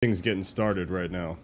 Things getting started right now.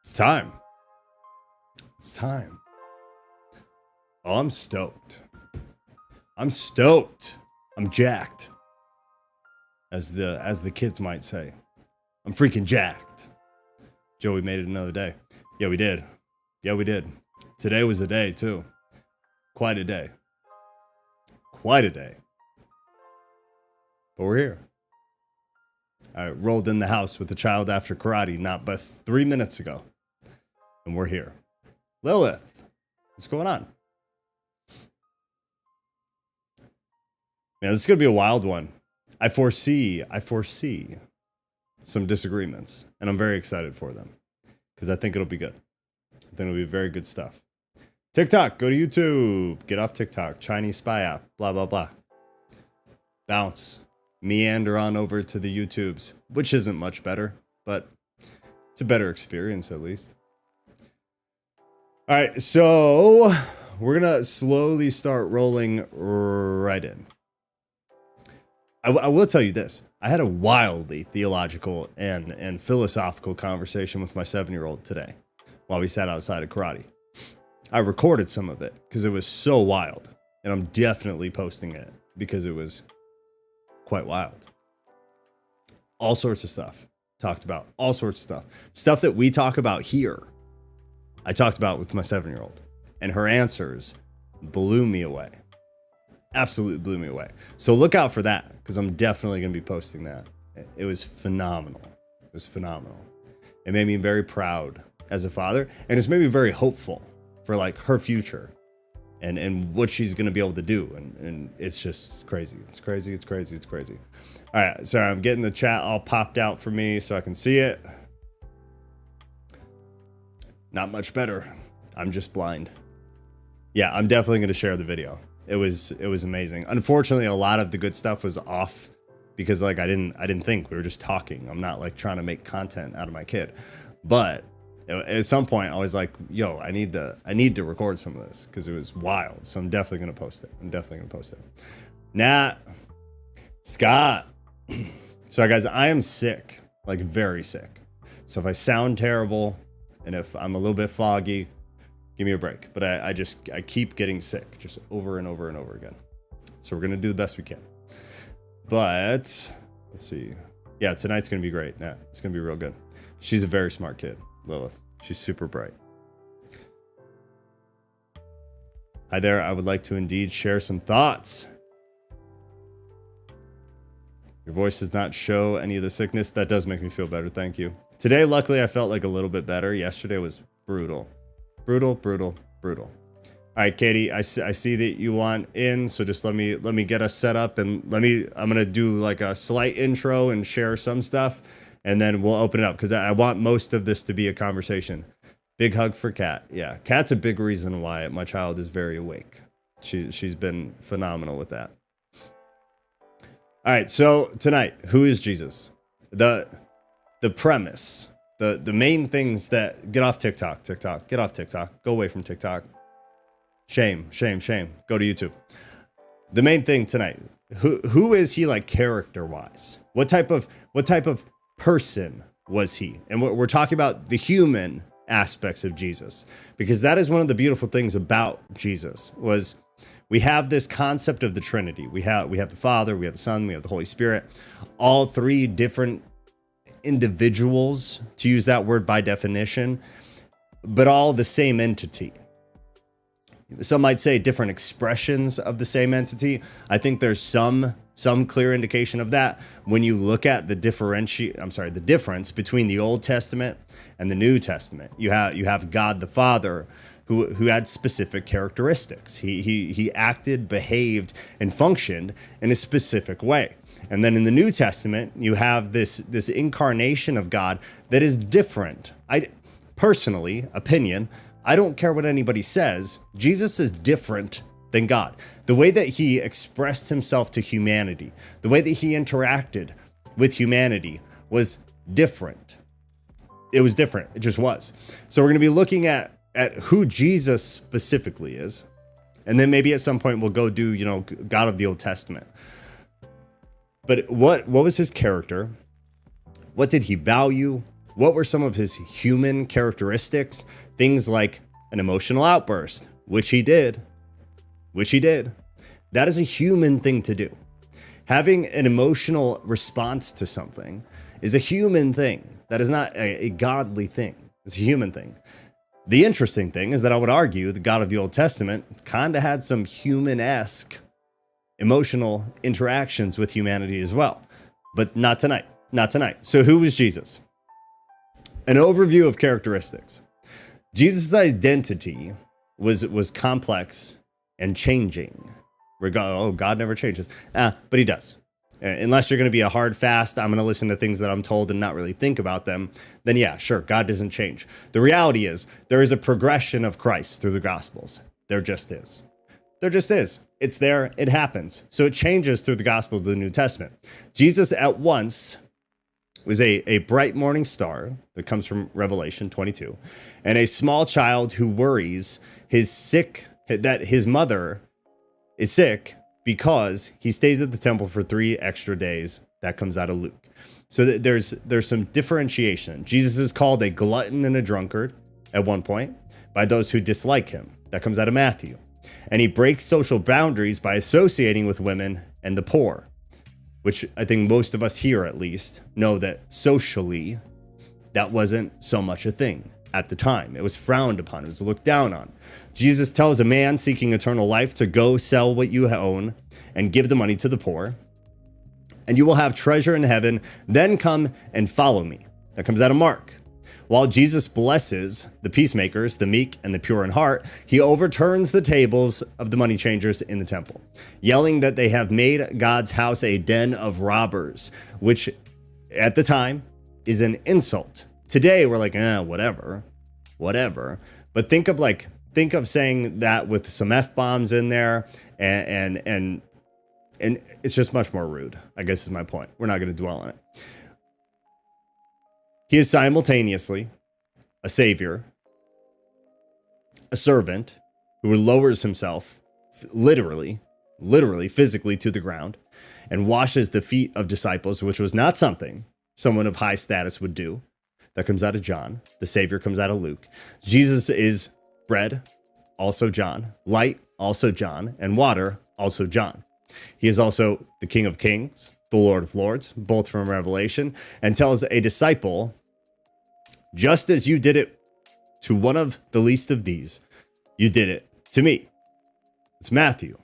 It's time. It's time. Oh, I'm stoked. I'm stoked. I'm jacked. As the kids might say. I'm freaking jacked. Joey made it another day. Yeah, we did. Yeah, we did. Today was a day, too. Quite a day. Quite a day. But we're here. I rolled in the house with the child after karate not but 3 minutes ago. And we're here. Lilith, what's going on? Man, this is going to be a wild one. I foresee some disagreements, and I'm very excited for them because I think it'll be good. I think it'll be very good stuff. TikTok, go to YouTube. Get off TikTok. Chinese spy app. Blah, blah, blah. Bounce. Meander on over to the YouTubes, which isn't much better, but it's a better experience at least. All right, so we're going to slowly start rolling right in. I will tell you this. I had a wildly theological and philosophical conversation with my 7-year-old today while we sat outside of karate. I recorded some of it because it was so wild, and I'm definitely posting it because it was quite wild. All sorts of stuff talked about, all sorts of stuff. Stuff that we talk about here, I talked about with my 7-year-old, and her answers blew me away. Absolutely blew me away. So look out for that, because I'm definitely going to be posting that. It was phenomenal. It was phenomenal. It made me very proud as a father, and it's made me very hopeful for like her future and what she's going to be able to do. And it's just crazy. It's crazy. It's crazy. It's crazy. All right. Sorry, I'm getting the chat all popped out for me so I can see it. Not much better. I'm just blind. Yeah, I'm definitely going to share the video. It was amazing. Unfortunately, a lot of the good stuff was off because like I didn't think. We were just talking. I'm not like trying to make content out of my kid. But at some point I was like, yo, I need to record some of this because it was wild. So I'm definitely going to post it. Nat, Scott. Sorry guys, I am sick, like very sick. So if I sound terrible and if I'm a little bit foggy, give me a break. But I keep getting sick just over and over and over again. So we're going to do the best we can. But let's see. Yeah, tonight's going to be great. Nat, it's going to be real good. She's a very smart kid, Lilith. She's super bright. Hi there. I would like to indeed share some thoughts. Your voice does not show any of the sickness. That does make me feel better. Thank you. Today, luckily, I felt like a little bit better. Yesterday was brutal. Brutal. All right, Katie, I see that you want in, so just let me get us set up and I'm gonna do like a slight intro and share some stuff, and then we'll open it up because I want most of this to be a conversation. Big hug for Kat. Yeah, Kat's a big reason why my child is very awake. She's been phenomenal with that. All right, so tonight, who is Jesus? The premise, the main things that get off TikTok, get off TikTok, go away from TikTok. Shame. Go to YouTube. The main thing tonight, who is he like character-wise? What type of person was he? And we're talking about the human aspects of Jesus, because that is one of the beautiful things about Jesus was we have this concept of the Trinity. We have the Father, we have the Son, we have the Holy Spirit, all three different individuals, to use that word by definition, but all the same entity. Some might say different expressions of the same entity. I think there's some some clear indication of that when you look at the difference between the Old Testament and the New Testament. You have God the Father who had specific characteristics. He acted, behaved, and functioned in a specific way. And then in the New Testament, you have this incarnation of God that is different. Personally, opinion, I don't care what anybody says, Jesus is different than God. The way that he expressed himself to humanity, the way that he interacted with humanity was different. It was different. It just was. So we're going to be looking at who Jesus specifically is. And then maybe at some point we'll go do, God of the Old Testament. But what was his character? What did he value? What were some of his human characteristics? Things like an emotional outburst, which he did. That is a human thing to do. Having an emotional response to something is a human thing. That is not a godly thing. It's a human thing. The interesting thing is that I would argue the God of the Old Testament kind of had some human-esque emotional interactions with humanity as well. But not tonight. Not tonight. So who was Jesus? An overview of characteristics. Jesus' identity was complex and changing. God never changes. But he does. Unless you're going to be a hard fast, I'm going to listen to things that I'm told and not really think about them, then yeah, sure, God doesn't change. The reality is there is a progression of Christ through the Gospels. There just is. There just is. It's there. It happens. So it changes through the Gospels of the New Testament. Jesus at once was a bright morning star that comes from Revelation 22, and a small child who worries that his mother is sick because he stays at the temple for 3 extra days. That comes out of Luke. So there's some differentiation. Jesus is called a glutton and a drunkard at one point by those who dislike him. That comes out of Matthew. And he breaks social boundaries by associating with women and the poor, which I think most of us here at least know that socially that wasn't so much a thing at the time. It was frowned upon. It was looked down on. Jesus tells a man seeking eternal life to go sell what you own and give the money to the poor, and you will have treasure in heaven. Then come and follow me. That comes out of Mark. While Jesus blesses the peacemakers, the meek, and the pure in heart, he overturns the tables of the money changers in the temple, yelling that they have made God's house a den of robbers, which at the time is an insult. Today, we're like, whatever. But think of saying that with some F-bombs in there, and it's just much more rude, I guess is my point. We're not going to dwell on it. He is simultaneously a savior, a servant who lowers himself literally, physically to the ground and washes the feet of disciples, which was not something someone of high status would do. That comes out of John. The Savior comes out of Luke. Jesus is bread, also John. Light, also John. And water, also John. He is also the King of Kings, the Lord of Lords, both from Revelation, and tells a disciple, just as you did it to one of the least of these, you did it to me. It's Matthew.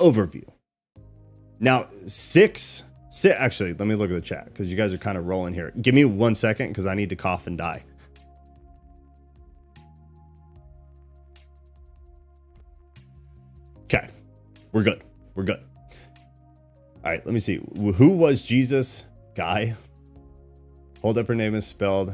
Overview. Now, actually, let me look at the chat because you guys are kind of rolling here. Give me 1 second because I need to cough and die. Okay, we're good. All right, let me see. Who was Jesus? Guy. Hold up, her name is spelled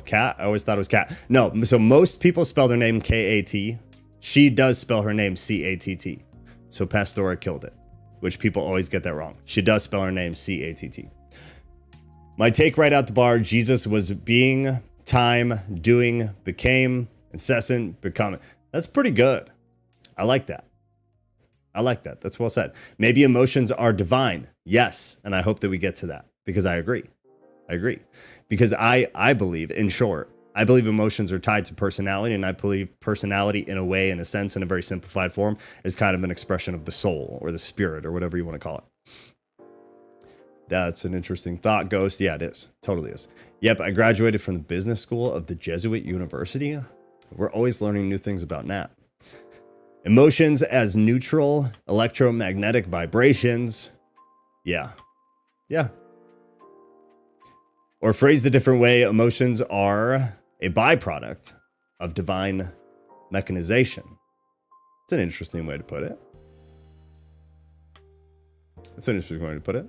cat. I always thought it was cat. No, so most people spell their name K-A-T. She does spell her name C-A-T-T. So Pastora killed it, which people always get that wrong. She does spell her name C-A-T-T. My take right out the bar, Jesus was being, time, doing, became, incessant, becoming. That's pretty good. I like that. That's well said. Maybe emotions are divine. Yes. And I hope that we get to that because I agree. Because I believe, in short, I believe emotions are tied to personality, and I believe personality in a way, in a sense, in a very simplified form, is kind of an expression of the soul or the spirit or whatever you want to call it. That's an interesting thought, Ghost. Yeah, it is. Totally is. Yep, I graduated from the business school of the Jesuit University. We're always learning new things about Nat. Emotions as neutral electromagnetic vibrations. Yeah. Yeah. Or phrased a different way, emotions are a byproduct of divine mechanization. It's an interesting way to put it. It's an interesting way to put it.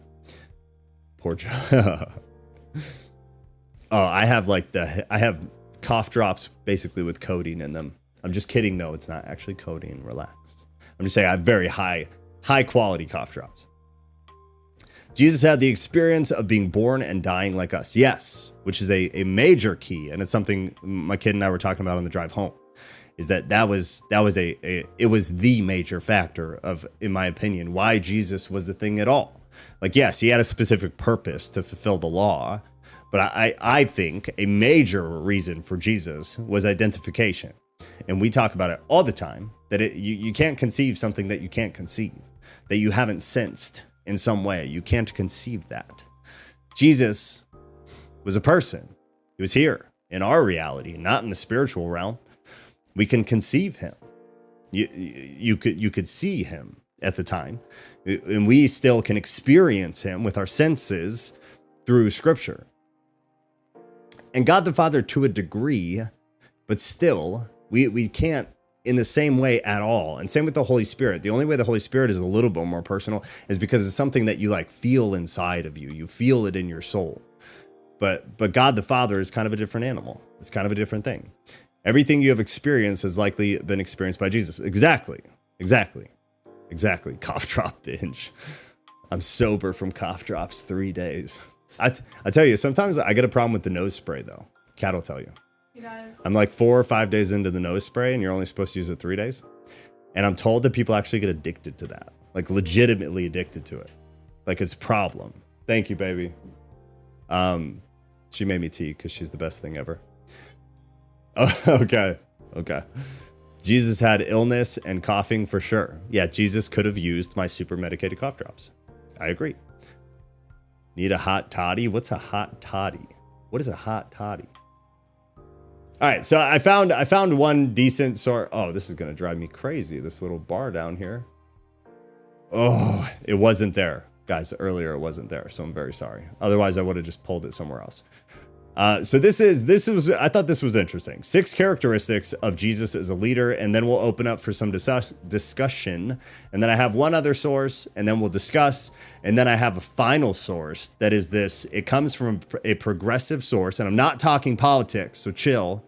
Poor job. Oh, I have cough drops basically with codeine in them. I'm just kidding though. It's not actually codeine. Relax. I'm just saying I have very high quality cough drops. Jesus had the experience of being born and dying like us. Yes, which is a major key. And it's something my kid and I were talking about on the drive home, is that was the major factor of, in my opinion, why Jesus was the thing at all. Like, yes, he had a specific purpose to fulfill the law, but I think a major reason for Jesus was identification. And we talk about it all the time, that you can't conceive something that you can't conceive, that you haven't sensed in some way. You can't conceive that. Jesus was a person. He was here in our reality, not in the spiritual realm. We can conceive him. You could see him at the time, and we still can experience him with our senses through Scripture. And God the Father to a degree, but still we can't in the same way at all. And same with the Holy Spirit. The only way the Holy Spirit is a little bit more personal is because it's something that you like feel inside of you. You feel it in your soul. But God the Father is kind of a different animal. It's kind of a different thing. Everything you have experienced has likely been experienced by Jesus. Exactly. Cough drop binge. I'm sober from cough drops 3 days. I tell you, sometimes I get a problem with the nose spray though. Kat will tell you. You guys. I'm like 4 or 5 days into the nose spray and you're only supposed to use it 3 days. And I'm told that people actually get addicted to that. Like legitimately addicted to it. Like it's a problem. Thank you, baby. She made me tea because she's the best thing ever. Oh, okay. Jesus had illness and coughing for sure. Yeah, Jesus could have used my super medicated cough drops. I agree. Need a hot toddy? What's a hot toddy? What is a hot toddy? All right, so I found one decent sort. Oh, this is gonna drive me crazy. This little bar down here. Oh, it wasn't there, guys. Earlier it wasn't there, so I'm very sorry. Otherwise, I would have just pulled it somewhere else. So this was I thought this was interesting. 6 characteristics of Jesus as a leader, and then we'll open up for some discussion. And then I have one other source, and then we'll discuss. And then I have a final source that is this. It comes from a progressive source, and I'm not talking politics, so chill.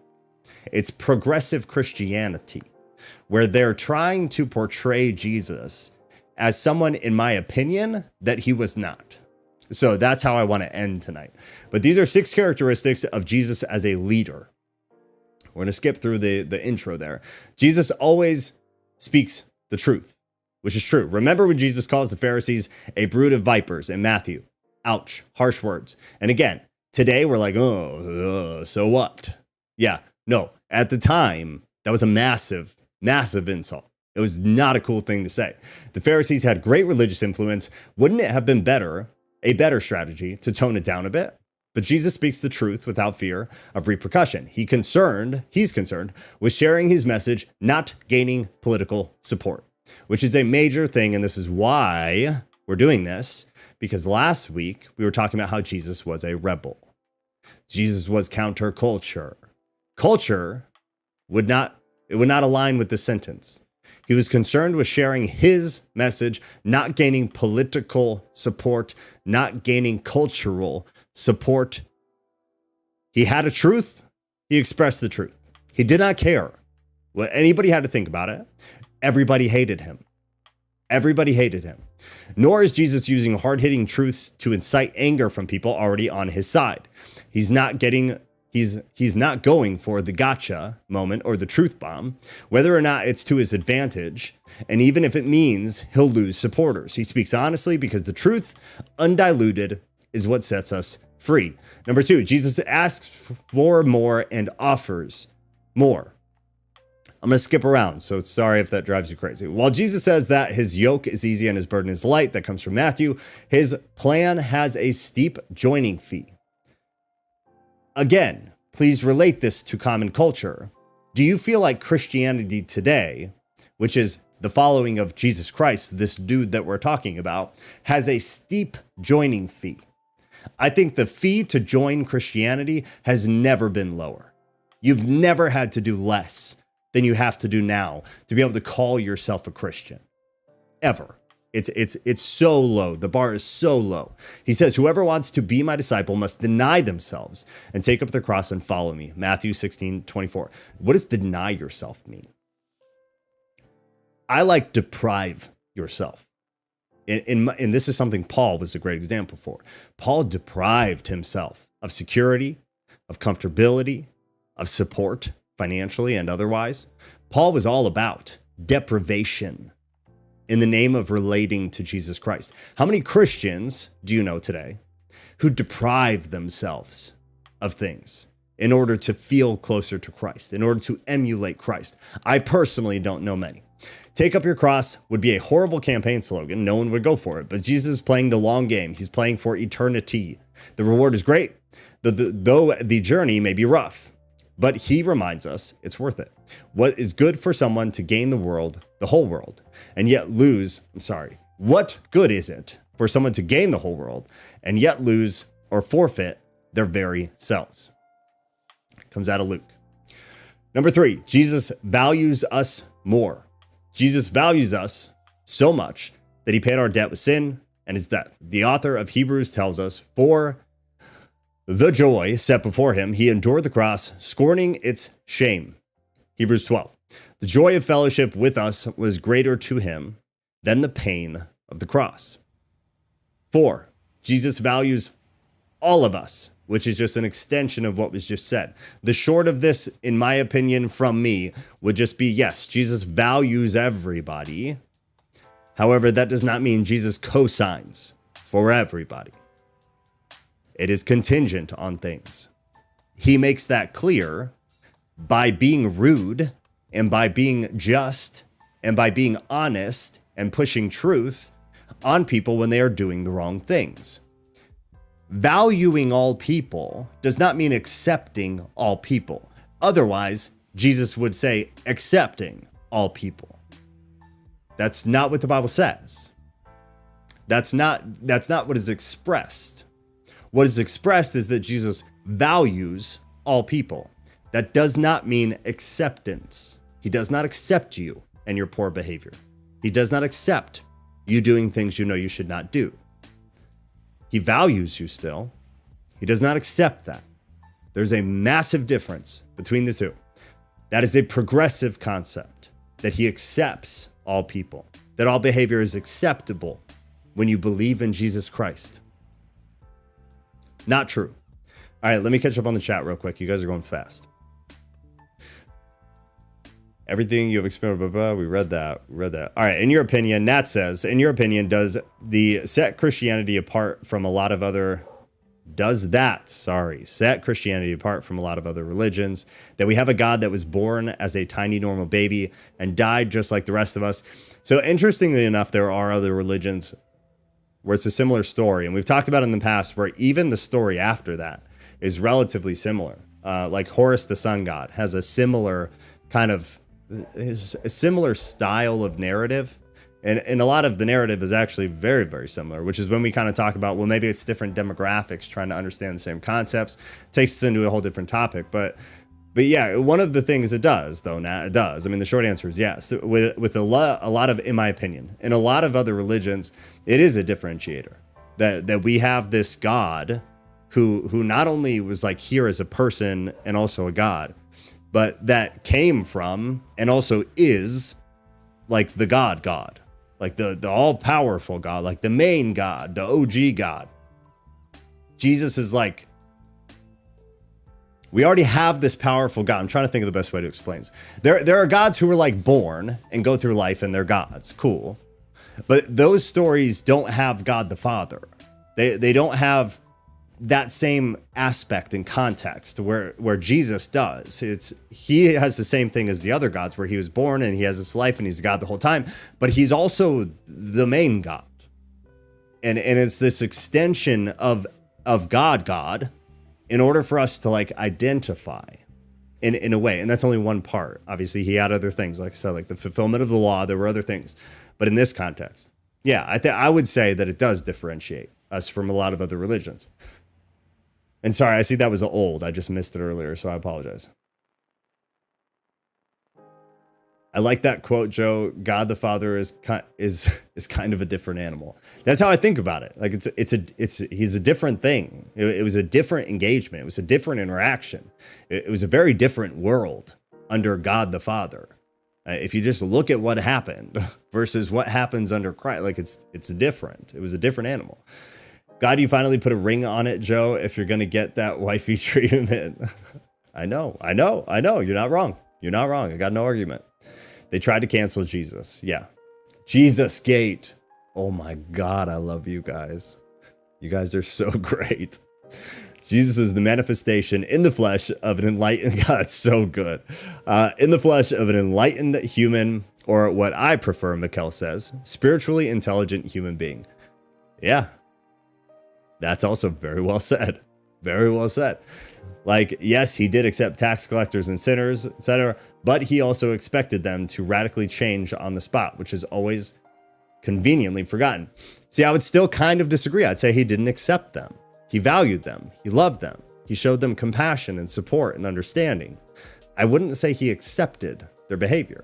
It's progressive Christianity, where they're trying to portray Jesus as someone, in my opinion, that he was not. So that's how I want to end tonight. But these are 6 characteristics of Jesus as a leader. We're going to skip through the intro there. Jesus always speaks the truth, which is true. Remember when Jesus calls the Pharisees a brood of vipers in Matthew? Ouch, harsh words. And again, today we're like, so what? Yeah, no, at the time, that was a massive, massive insult. It was not a cool thing to say. The Pharisees had great religious influence. Wouldn't it have been a better strategy to tone it down a bit? But Jesus speaks the truth without fear of repercussion. He's concerned with sharing his message, not gaining political support, which is a major thing. And this is why we're doing this, because last week we were talking about how Jesus was a rebel. Jesus was counterculture. Culture would not align with the sentence. He was concerned with sharing his message, not gaining political support, not gaining cultural support. He had a truth. He expressed the truth. He did not care what anybody had to think about it. Everybody hated him. Everybody hated him. Nor is Jesus using hard-hitting truths to incite anger from people already on his side. He's not going for the gotcha moment or the truth bomb, whether or not it's to his advantage. And even if it means he'll lose supporters, he speaks honestly because the truth, undiluted, is what sets us free. Number 2, Jesus asks for more and offers more. I'm going to skip around, so sorry if that drives you crazy. While Jesus says that his yoke is easy and his burden is light, that comes from Matthew, his plan has a steep joining fee. Again, please relate this to common culture. Do you feel like Christianity today which is the following of Jesus Christ, this dude that we're talking about, has a steep joining fee. I think the fee to join Christianity has never been lower. You've never had to do less than you have to do now to be able to call yourself a Christian. Ever. It's so low. The bar is so low. He says, whoever wants to be my disciple must deny themselves and take up their cross and follow me. Matthew 16:24. What does deny yourself mean? I like deprive yourself. And this is something Paul was a great example for. Paul deprived himself of security, of comfortability, of support, financially and otherwise. Paul was all about deprivation in the name of relating to Jesus Christ. How many Christians do you know today who deprive themselves of things in order to feel closer to Christ, in order to emulate Christ? I personally don't know many. Take up your cross would be a horrible campaign slogan. No one would go for it. But Jesus is playing the long game. He's playing for eternity. The reward is great, though the journey may be rough. But he reminds us it's worth it. What is good for someone to gain the world, the whole world, and yet lose, what good is it for someone to gain the whole world and yet lose or forfeit their very selves? Comes out of Luke. Number 3, Jesus values us more. Jesus values us so much that he paid our debt with sin and his death. The author of Hebrews tells us, for the joy set before him, he endured the cross, scorning its shame. Hebrews 12. The joy of fellowship with us was greater to him than the pain of the cross. 4. Jesus values all of us, which is just an extension of what was just said. The short of this, in my opinion, from me, would just be, yes, Jesus values everybody. However, that does not mean Jesus cosigns for everybody. It is contingent on things. He makes that clear by being rude and by being just and by being honest and pushing truth on people when they are doing the wrong things. Valuing all people does not mean accepting all people. Otherwise, Jesus would say accepting all people. That's not what the Bible says. That's not what is expressed. What is expressed is that Jesus values all people. That does not mean acceptance. He does not accept you and your poor behavior. He does not accept you doing things you know you should not do. He values you still. He does not accept that. There's a massive difference between the two. That is a progressive concept, that he accepts all people, that all behavior is acceptable when you believe in Jesus Christ. Not true. All right, let me catch up on the chat real quick. You guys are going fast. Everything you have experienced, blah, blah, blah, we read that. All right, in your opinion, Nat says, in your opinion, does set Christianity apart from a lot of other religions, that we have a God that was born as a tiny normal baby and died just like the rest of us? So interestingly enough, there are other religions where it's a similar story. And we've talked about in the past where even the story after that is relatively similar. Like Horus, the sun god, has a similar kind of a similar style of narrative. And a lot of the narrative is actually very, very similar, which is when we kind of talk about, well, maybe it's different demographics trying to understand the same concepts. It takes us into a whole different topic. But yeah, one of the things it does, though, Nat, it does. I mean, the short answer is yes. With a lot of, in my opinion, in a lot of other religions, it is a differentiator. That we have this God who not only was like here as a person and also a God, but that came from and also is like the God, like the all-powerful God, like the main God, the OG God. Jesus is like, we already have this powerful God. I'm trying to think of the best way to explain this. There are gods who are like born and go through life and they're gods. Cool. But those stories don't have God the Father. They don't have that same aspect and context where Jesus does. He has the same thing as the other gods, where he was born and he has this life and he's God the whole time, but he's also the main God. And it's this extension of God in order for us to like identify. in a way. And that's only one part. Obviously, he had other things, like I said, like the fulfillment of the law. There were other things. But in this context, yeah, I would say that it does differentiate us from a lot of other religions. And sorry, I see that was old. I just missed it earlier, so I apologize. I like that quote, Joe. God the Father is kind of a different animal. That's how I think about it. Like he's a different thing. It was a different engagement. It was a different interaction. It was a very different world under God the Father. If you just look at what happened versus what happens under Christ, like it's different. It was a different animal. God, you finally put a ring on it, Joe, if you're going to get that wifey treatment. I know. You're not wrong. You're not wrong. I got no argument. They tried to cancel Jesus. Yeah. Jesus Gate. Oh my God, I love you guys. You guys are so great. Jesus is the manifestation in the flesh of an enlightened God. So good. In the flesh of an enlightened human, or what I prefer, Mikkel says, spiritually intelligent human being. Yeah. That's also very well said. Very well said. Like, yes, he did accept tax collectors and sinners, etc., but he also expected them to radically change on the spot, which is always conveniently forgotten. See, I would still kind of disagree. I'd say he didn't accept them. He valued them. He loved them. He showed them compassion and support and understanding. I wouldn't say he accepted their behavior.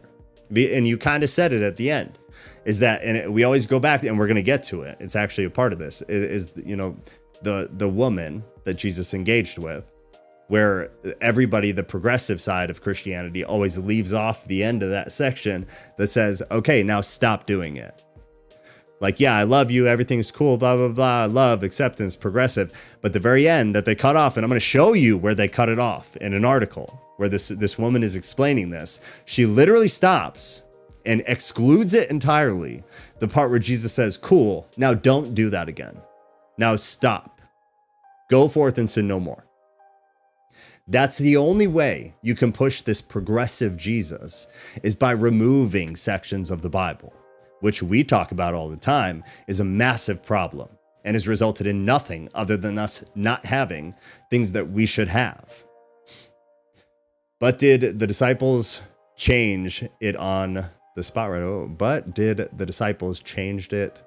And you kind of said it at the end. Is that, and we always go back, and we're going to get to it. It's actually a part of this. Is you know, the woman that Jesus engaged with, where everybody, the progressive side of Christianity, always leaves off the end of that section that says, okay, now stop doing it. Like, yeah, I love you. Everything's cool, blah, blah, blah. Love, acceptance, progressive. But the very end that they cut off, and I'm going to show you where they cut it off in an article where this woman is explaining this. She literally stops and excludes it entirely. The part where Jesus says, cool, now don't do that again. Now stop. Go forth and sin no more. That's the only way you can push this progressive Jesus, is by removing sections of the Bible, which we talk about all the time, is a massive problem and has resulted in nothing other than us not having things that we should have. But did the disciples change it on the spot right away? But did the disciples changed it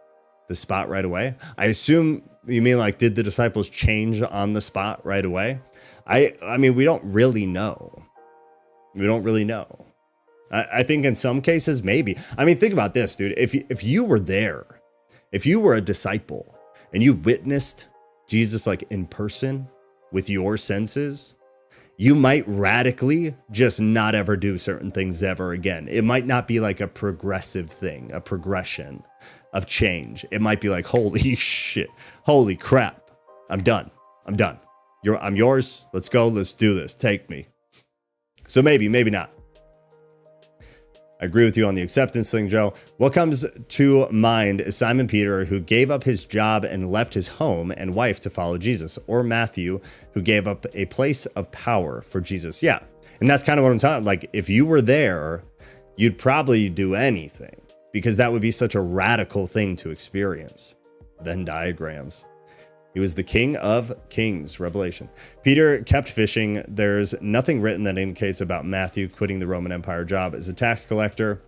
the spot right away? I assume you mean like, did the disciples change on the spot right away? I mean, we don't really know. We don't really know. I think in some cases, maybe. I mean, think about this, dude. If you were there, if you were a disciple and you witnessed Jesus like in person with your senses, you might radically just not ever do certain things ever again. It might not be like a progressive thing, a progression of change. It might be like, holy shit, holy crap, I'm done. I'm yours. Let's go. Let's do this. Take me. So maybe not. I agree with you on the acceptance thing, Joe. What comes to mind is Simon Peter, who gave up his job and left his home and wife to follow Jesus, or Matthew, who gave up a place of power for Jesus. Yeah. And that's kind of what I'm talking. Like, if you were there, you'd probably do anything, because that would be such a radical thing to experience. Venn diagrams. He was the King of Kings, Revelation. Peter kept fishing. There's nothing written that indicates about Matthew quitting the Roman Empire job as a tax collector.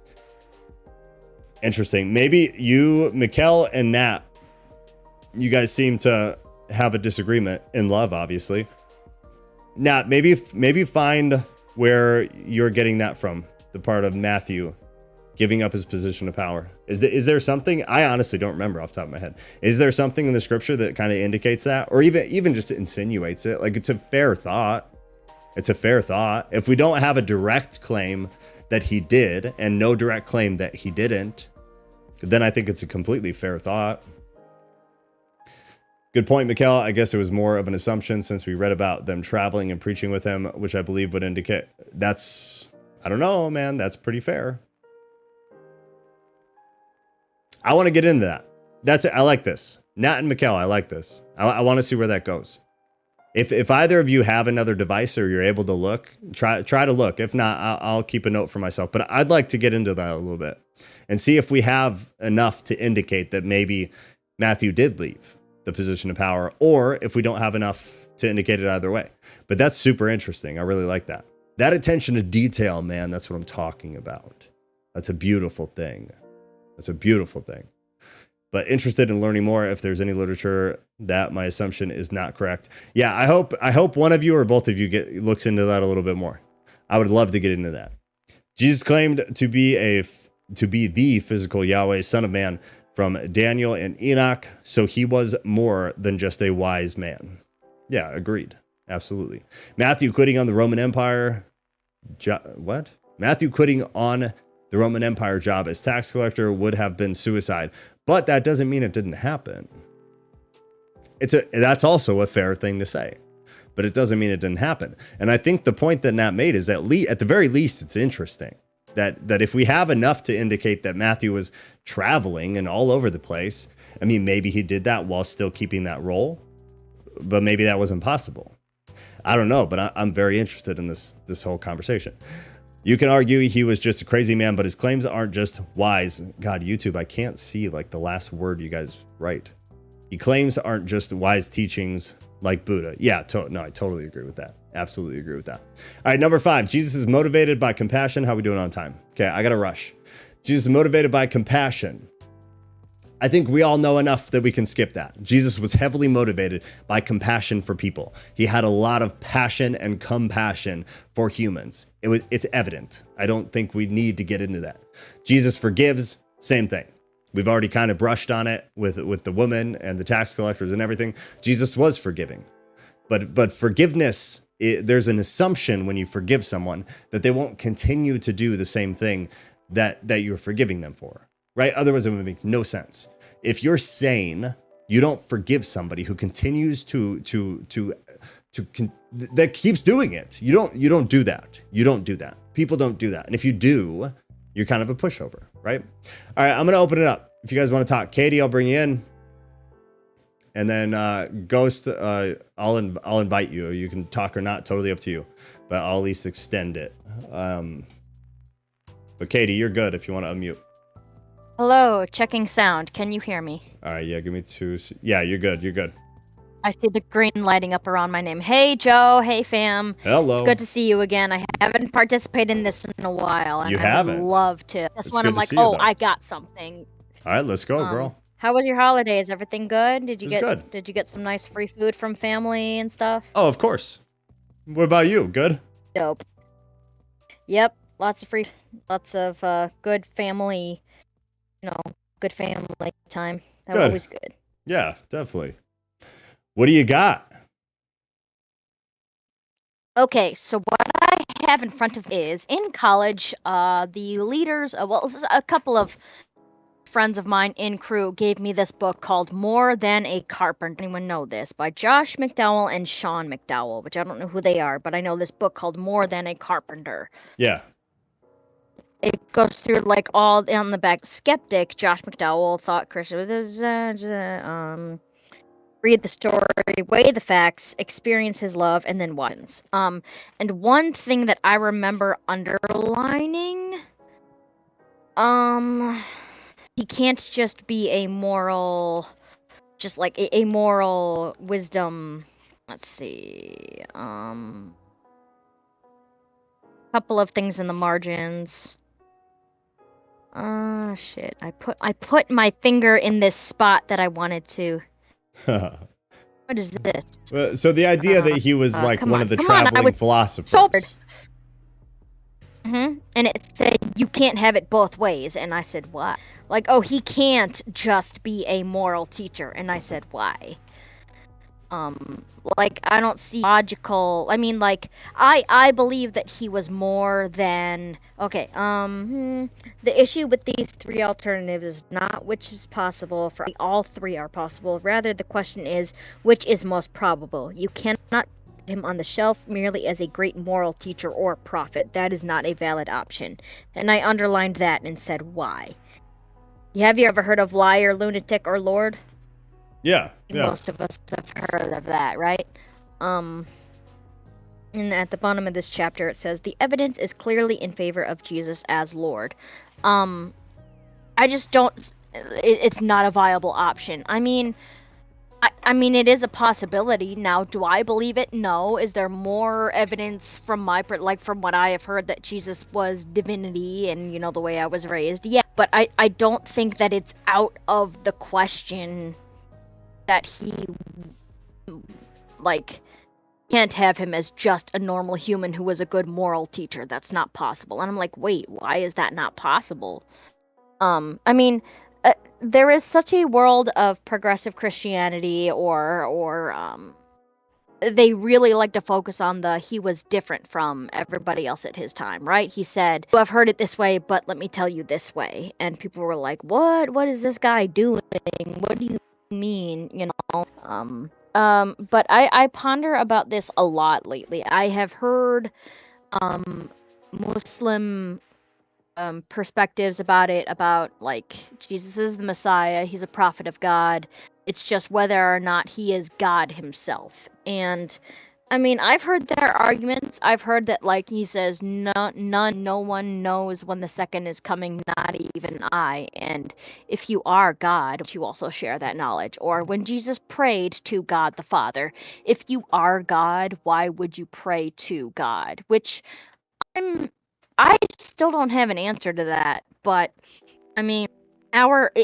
Interesting. Maybe you, Mikkel and Nat, you guys seem to have a disagreement in love, obviously. Nat, maybe find where you're getting that from, the part of Matthew giving up his position of power. Is there something? I honestly don't remember off the top of my head. Is there something in the scripture that kind of indicates that? Or even just insinuates it? Like, it's a fair thought. It's a fair thought. If we don't have a direct claim that he did and no direct claim that he didn't, then I think it's a completely fair thought. Good point, Mikkel. I guess it was more of an assumption since we read about them traveling and preaching with him, which I believe would indicate I don't know, man. That's pretty fair. I want to get into that. That's it. I like this. Nat and Mikkel, I like this. I want to see where that goes. If either of you have another device or you're able to look, try to look. If not, I'll keep a note for myself. But I'd like to get into that a little bit and see if we have enough to indicate that maybe Matthew did leave the position of power, or if we don't have enough to indicate it either way. But that's super interesting. I really like that. That attention to detail, man, that's what I'm talking about. That's a beautiful thing. That's a beautiful thing. But interested in learning more if there's any literature that my assumption is not correct. Yeah, I hope one of you or both of you looks into that a little bit more. I would love to get into that. Jesus claimed to be the physical Yahweh, Son of Man, from Daniel and Enoch, so he was more than just a wise man. Yeah, agreed. Absolutely. Matthew quitting on the Roman Empire. What? Matthew quitting on the Roman Empire job as tax collector would have been suicide. But that doesn't mean it didn't happen. That's also a fair thing to say. But it doesn't mean it didn't happen. And I think the point that Nat made is that at the very least, it's interesting. That if we have enough to indicate that Matthew was traveling and all over the place, I mean, maybe he did that while still keeping that role. But maybe that was impossible. I don't know, but I'm very interested in this whole conversation. You can argue he was just a crazy man, but his claims aren't just wise. God, YouTube, I can't see like the last word you guys write. He claims aren't just wise teachings like Buddha. Yeah, no, I totally agree with that. Absolutely agree with that. All right, number 5. Jesus is motivated by compassion. How are we doing on time? Okay, I got to rush. Jesus is motivated by compassion. I think we all know enough that we can skip that. Jesus was heavily motivated by compassion for people. He had a lot of passion and compassion for humans. It's evident. I don't think we need to get into that. Jesus forgives, same thing. We've already kind of brushed on it with the woman and the tax collectors and everything. Jesus was forgiving. But forgiveness, there's an assumption when you forgive someone that they won't continue to do the same thing that you're forgiving them for. Right? Otherwise, it would make no sense. If you're sane, you don't forgive somebody who continues that keeps doing it. You don't do that. You don't do that. People don't do that. And if you do, you're kind of a pushover, right? All right, I'm going to open it up. If you guys want to talk, Katie, I'll bring you in. And then Ghost, I'll invite you. You can talk or not, totally up to you. But I'll at least extend it. But Katie, you're good if you want to unmute. Hello, checking sound. Can you hear me? All right, yeah, give me 2. Yeah, you're good. You're good. I see the green lighting up around my name. Hey, Joe. Hey, fam. Hello. It's good to see you again. I haven't participated in this in a while. And you haven't? I would love to. That's when I'm like, oh, I got something. All right, let's go, girl. How was your holidays? Everything good? Did you good. Did you get some nice free food from family and stuff? Oh, of course. What about you? Good? Dope. Yep, lots of good family, good family time. That's always good. Yeah, definitely. What do you got? Okay, so what I have in front of is, in college, the leaders, a couple of friends of mine in crew gave me this book called More Than a Carpenter. Anyone know this? By Josh McDowell and Sean McDowell, which I don't know who they are, but I know this book called More Than a Carpenter. Yeah. It goes through like all on the back. Skeptic Josh McDowell thought Christian was read the story, weigh the facts, experience his love, and then what? And one thing that I remember underlining, he can't just be a moral, just like a moral wisdom. Let's see, couple of things in the margins. Shit, I put my finger in this spot that I wanted to. What is this? So the idea that he was like one of the traveling philosophers. And it said, you can't have it both ways. And I said, what? Like, oh, he can't just be a moral teacher. And I said, why? Like, I don't see logical. I mean, like, I believe that he was more than. Okay, the issue with these 3 alternatives is not which is possible, for all 3 are possible. Rather, the question is, which is most probable? You cannot put him on the shelf merely as a great moral teacher or prophet. That is not a valid option. And I underlined that and said, why? Have you ever heard of liar, lunatic, or Lord? Yeah. Most of us have heard of that, right? And at the bottom of this chapter, it says, the evidence is clearly in favor of Jesus as Lord. I just don't. It's not a viable option. I mean, I mean, it is a possibility. Now, do I believe it? No. Is there more evidence from from what I have heard that Jesus was divinity and, the way I was raised? Yeah. But I don't think that it's out of the question that he, like, can't have him as just a normal human who was a good moral teacher. That's not possible. And I'm like, wait, why is that not possible? I mean, there is such a world of progressive Christianity or they really like to focus on he was different from everybody else at his time, right? He said, "Well, I've heard it this way, but let me tell you this way." And people were like, "What? What is this guy doing? What do you mean?" But I ponder about this a lot lately. I have heard Muslim perspectives about it, about like Jesus is the Messiah, he's a prophet of God. It's just whether or not he is God himself. And I mean, I've heard their arguments. I've heard that, like, he says, no one knows when the second is coming, not even I. And if you are God, you also share that knowledge. Or when Jesus prayed to God the Father, if you are God, why would you pray to God? Which I still don't have an answer to that, but I mean,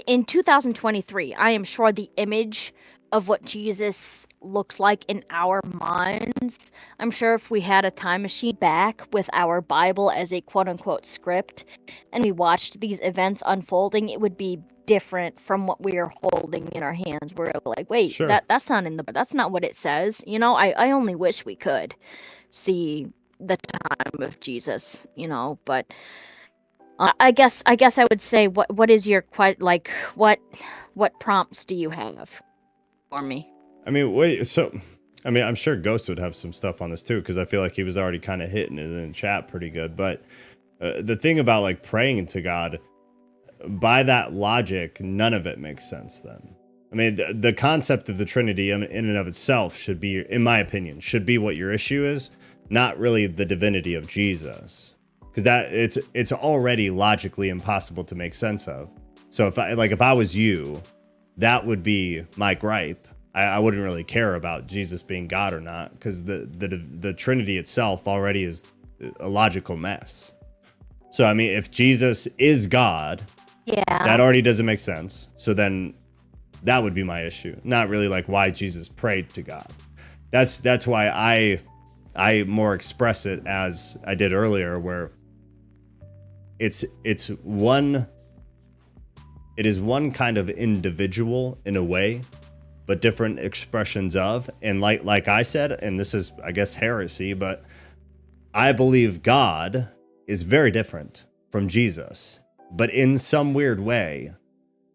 in 2023, I am sure the image of what Jesus looks like in our minds, I'm sure if we had a time machine back with our Bible as a quote unquote script and we watched these events unfolding, it would be different from what we are holding in our hands. We're like, wait, Sure. that's not what it says. I only wish we could see the time of Jesus, but I guess I would say what is your what prompts do you have for me? I mean, wait, so, I mean, I'm sure Ghost would have some stuff on this too, because I feel like he was already kind of hitting it in chat pretty good. But the thing about like praying to God, by that logic, none of it makes sense then. I mean, the concept of the Trinity in and of itself should be, in my opinion, should be what your issue is, not really the divinity of Jesus. Because it's already logically impossible to make sense of. So if I was you, that would be my gripe. I wouldn't really care about Jesus being God or not, because the Trinity itself already is a logical mess. So I mean, if Jesus is God, Yeah. that already doesn't make sense. So then that would be my issue, not really like why Jesus prayed to God. That's why I more express it as I did earlier, where it is one kind of individual in a way, but different expressions of. And like I said, and this is, I guess, heresy, but I believe God is very different from Jesus, but in some weird way,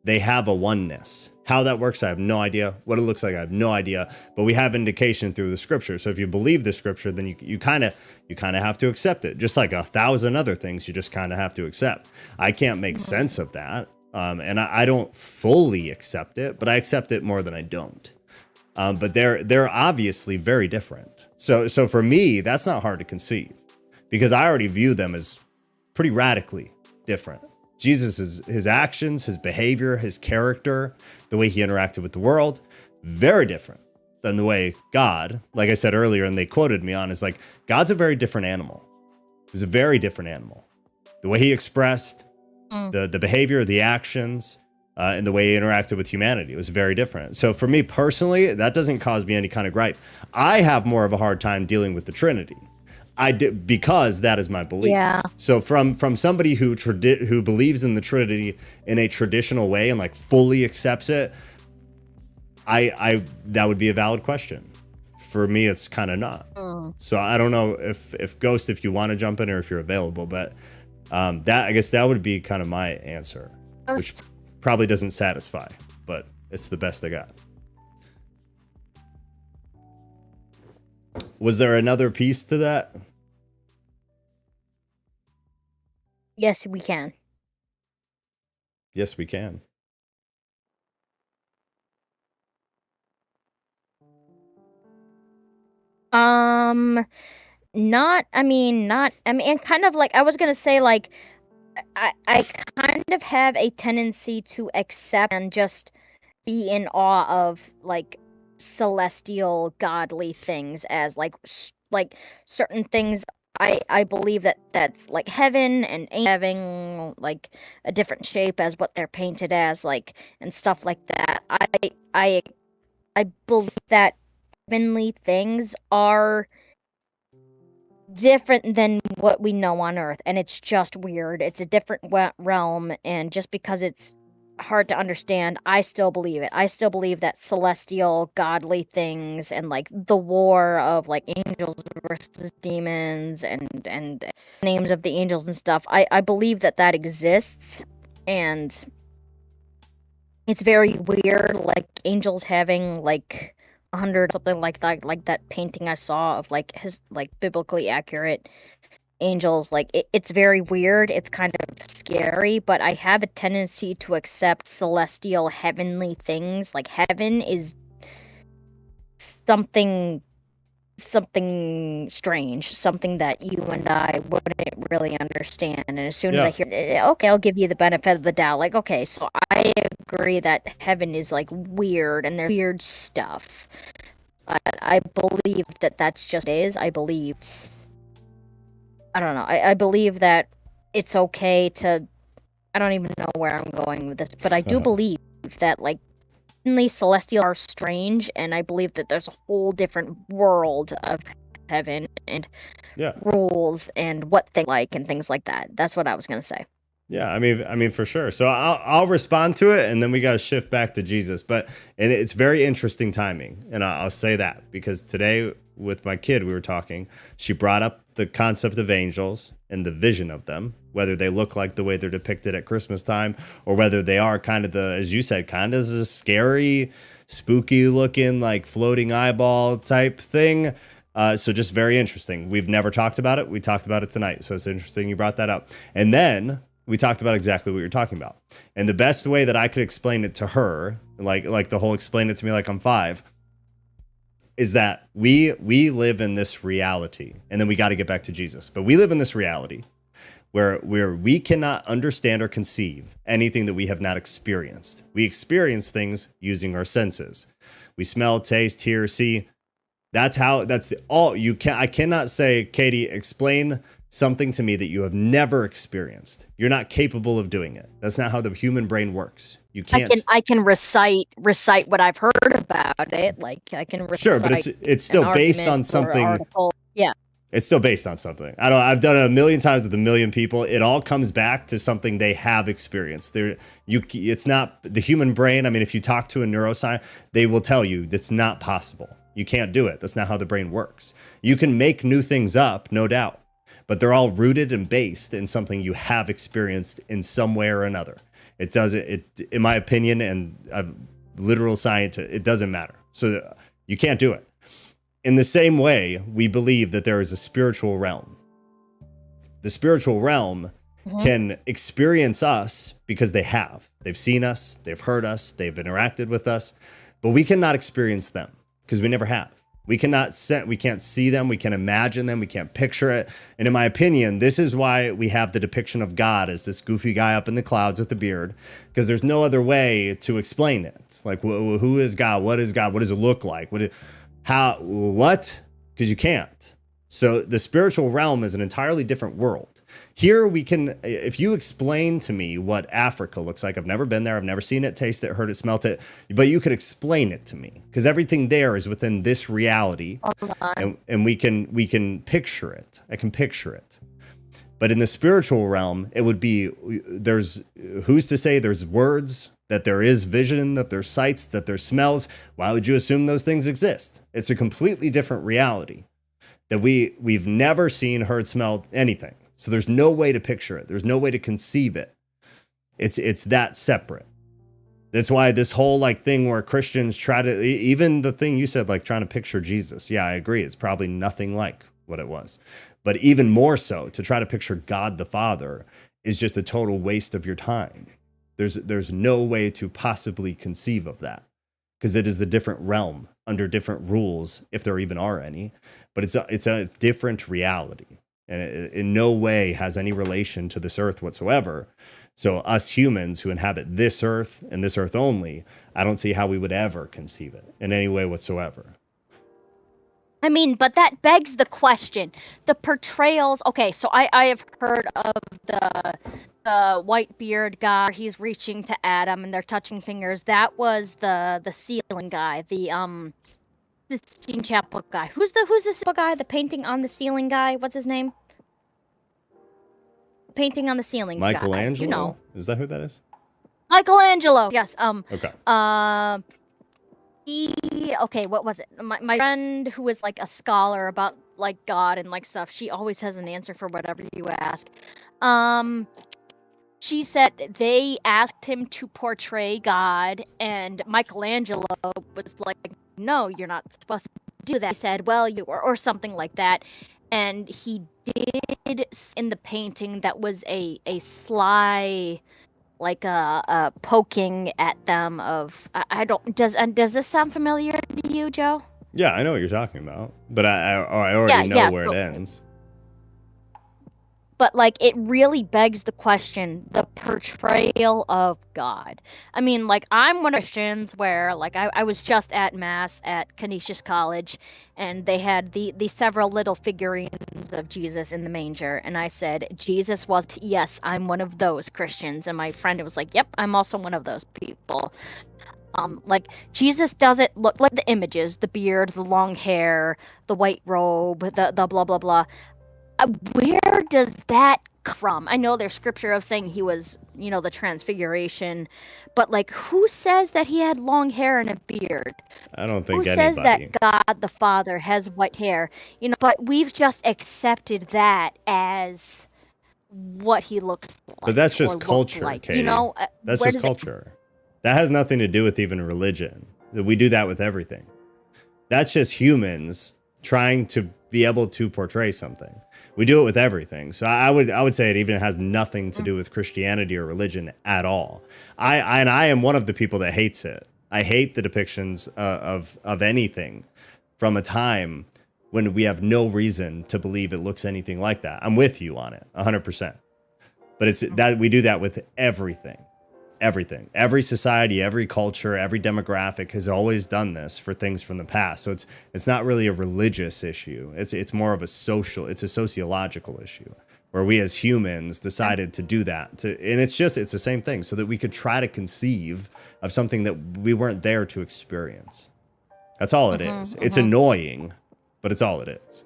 they have a oneness. How that works, I have no idea. What it looks like, I have no idea. But we have indication through the scripture. So if you believe the scripture, then you kind of have to accept it. Just like 1,000 other things, you just kind of have to accept. I can't make sense of that, and I don't fully accept it, but I accept it more than I don't. But they're obviously very different. So for me, that's not hard to conceive, because I already view them as pretty radically different. Jesus, his actions, his behavior, his character, the way he interacted with the world, very different than the way God, like I said earlier, and they quoted me on, is like, God's a very different animal. He was a very different animal. The way he expressed, the behavior, the actions, and the way he interacted with humanity was very different. So for me personally, that doesn't cause me any kind of gripe. I have more of a hard time dealing with the Trinity. I do, because that is my belief. Yeah. So from somebody who believes in the Trinity in a traditional way and like fully accepts it, I that would be a valid question. For me, it's kind of not. So I don't know if Ghost, if you want to jump in or if you're available, but that, I guess that would be kind of my answer, which probably doesn't satisfy, but it's the best I got. Was there another piece to that? Yes, we can. Yes, we can. And kind of like I was gonna say, like I kind of have a tendency to accept and just be in awe of like celestial godly things as like certain things. I believe that that's like heaven and having like a different shape as what they're painted as, like, and stuff like that. I believe that heavenly things are different than what we know on Earth, and it's just weird. It's a different realm, and just because it's hard to understand, I still believe it. I still believe that celestial, godly things, and like the war of like angels versus demons, and names of the angels and stuff. I believe that that exists, and it's very weird, like angels having like 100 something like that painting I saw of like his like biblically accurate angels. Like it's very weird. It's kind of scary, but I have a tendency to accept celestial heavenly things. Like heaven is something strange, something that you and I wouldn't really understand. And as soon as I hear, okay, I'll give you the benefit of the doubt. Like, okay, so I agree that heaven is like weird and there's weird stuff. But I believe that that's just it is. I don't know. I believe that it's okay to. I don't even know where I'm going with this, but I do believe that like celestial are strange, and I believe that there's a whole different world of heaven and rules and what they like and things like that. That's what I was gonna say. Yeah, I mean for sure. So I'll respond to it, and then we got to shift back to Jesus. And it's very interesting timing, and I'll say that because today with my kid we were talking. She brought up the concept of angels and the vision of them, whether they look like the way they're depicted at Christmas time, or whether they are kind of as you said, kind of a scary, spooky looking, like floating eyeball type thing. So just very interesting. We've never talked about it. We talked about it tonight. So it's interesting you brought that up. And then we talked about exactly what you're talking about. And the best way that I could explain it to her, like the whole explain it to me like I'm 5, is that we live in this reality, and then we got to get back to Jesus. But we live in this reality where we cannot understand or conceive anything that we have not experienced. We experience things using our senses. We smell, taste, hear, see. That's all you can. I cannot say, Katie, explain something to me that you have never experienced. You're not capable of doing it. That's not how the human brain works. You can't. I can recite what I've heard about it. Like I can recite. Sure, but it's still based on something. Yeah. It's still based on something. I've done it a million times with a million people. It all comes back to something they have experienced. It's not the human brain. I mean, if you talk to a neuroscientist, they will tell you that's not possible. You can't do it. That's not how the brain works. You can make new things up, no doubt, but they're all rooted and based in something you have experienced in some way or another. It doesn't, in my opinion, and I'm literal scientist, it doesn't matter. So you can't do it. In the same way, we believe that there is a spiritual realm. The spiritual realm can experience us because they've seen us, they've heard us, they've interacted with us, but we cannot experience them because we never have. We can't see them, we can't imagine them, we can't picture it. And in my opinion, this is why we have the depiction of God as this goofy guy up in the clouds with the beard, because there's no other way to explain it. It's like, who is God? What is God? What does it look like? What? Because you can't. So the spiritual realm is an entirely different world. Here we can, if you explain to me what Africa looks like, I've never been there, I've never seen it, tasted it, heard it, smelt it, but you could explain it to me because everything there is within this reality, and we can picture it. I can picture it. But in the spiritual realm, it would be, who's to say there's words, that there is vision, that there's sights, that there's smells. Why would you assume those things exist? It's a completely different reality that we've never seen, heard, smelled, anything. So there's no way to picture it. There's no way to conceive it. It's that separate. That's why this whole like thing where Christians try to, even the thing you said, like trying to picture Jesus. Yeah, I agree. It's probably nothing like what it was. But even more so, to try to picture God the Father is just a total waste of your time. There's no way to possibly conceive of that because it is a different realm under different rules, if there even are any. But it's a different reality. And it in no way has any relation to this earth whatsoever. So us humans who inhabit this earth and this earth only, I don't see how we would ever conceive it in any way whatsoever. I mean, but that begs the question. The portrayals. Okay, so I have heard of the white beard guy. He's reaching to Adam, and they're touching fingers. That was the ceiling guy. The Sistine Chapel guy. Who's this guy? The painting on the ceiling guy. What's his name? Painting on the ceiling. Michelangelo. You know. Is that who that is? Michelangelo. Yes. Okay. Okay, what was it? My friend who was like a scholar about like God and like stuff, she always has an answer for whatever you ask. She said they asked him to portray God, and Michelangelo was like, no, you're not supposed to do that. He said, well, you or something like that. And he did in the painting that was a sly, like a poking at them of I don't does this sound familiar to you, Joe? Yeah, I know what you're talking about, but I already know where it ends. But like it really begs the question, the portrayal of God. I mean, like I'm one of Christians where like I was just at mass at Canisius College, and they had the several little figurines of Jesus in the manger, and I said Jesus was yes, I'm one of those Christians, and my friend was like, yep, I'm also one of those people. Like Jesus doesn't look like the images, the beard, the long hair, the white robe, the blah blah blah. Where does that come from? I know there's scripture of saying he was, you know, the transfiguration, but like, who says that he had long hair and a beard? I don't think who anybody. Who says that God the Father has white hair? You know, but we've just accepted that as what he looks like. But that's just culture, like. Katie. You know, that's just culture. That has nothing to do with even religion. We do that with everything. That's just humans trying to be able to portray something. We do it with everything. So I would say it even has nothing to do with Christianity or religion at all. I am one of the people that hates it. I hate the depictions of anything from a time when we have no reason to believe it looks anything like that. I'm with you on it 100%. But it's that we do that with everything. Everything, every society, every culture, every demographic has always done this for things from the past. So it's not really a religious issue. It's more of a sociological issue where we as humans decided to do that. And it's the same thing so that we could try to conceive of something that we weren't there to experience. That's all it is. It's annoying, but it's all it is.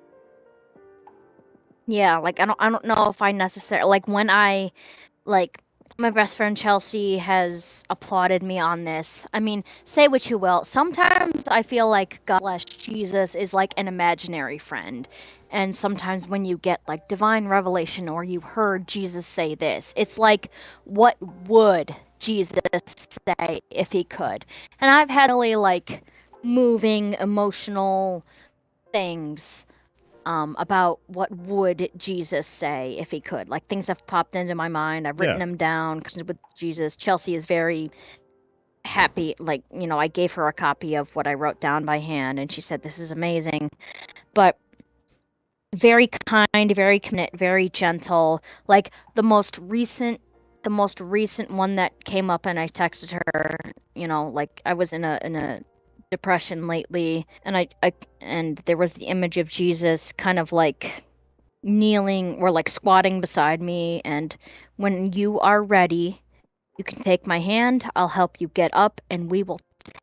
Yeah, like I don't know if I necessarily like when I like. My best friend Chelsea has applauded me on this. I mean, say what you will. Sometimes I feel like God/Jesus is like an imaginary friend. And sometimes when you get like divine revelation or you heard Jesus say this, it's like, what would Jesus say if he could? And I've had really like moving, emotional things about what would Jesus say if he could. Like things have popped into my mind. I've written them down with Jesus. Chelsea is very happy. Like, you know, I gave her a copy of what I wrote down by hand and she said, this is amazing. But very kind, very committed, very gentle. Like the most recent one that came up and I texted her, you know, like I was in a depression lately, and there was the image of Jesus kind of like kneeling or like squatting beside me, and when you are ready, you can take my hand, I'll help you get up, and we will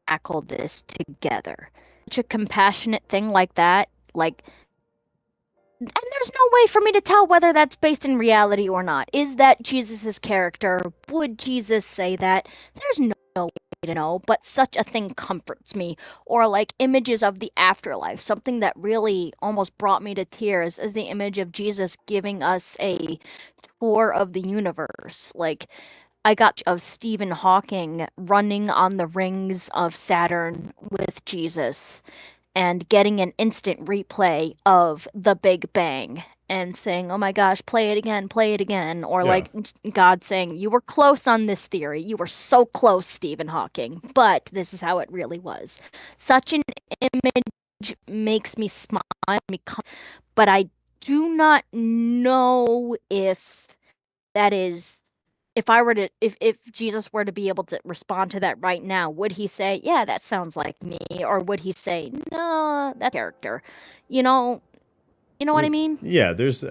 tackle this together. Such a compassionate thing like that, like, and there's no way for me to tell whether that's based in reality or not. Is that Jesus's character? Would Jesus say that? There's no way to know, but such a thing comforts me. Or like images of the afterlife. Something that really almost brought me to tears is the image of Jesus giving us a tour of the universe. Like I got of Stephen Hawking running on the rings of Saturn with Jesus and getting an instant replay of the Big Bang and saying, oh my gosh, play it again. Or like God saying, you were close on this theory. You were so close, Stephen Hawking, but this is how it really was. Such an image makes me smile, but I do not know if that is if Jesus were to be able to respond to that right now, would he say, "Yeah, that sounds like me," or would he say, "No, that character," you know, you know what I mean? Yeah, there's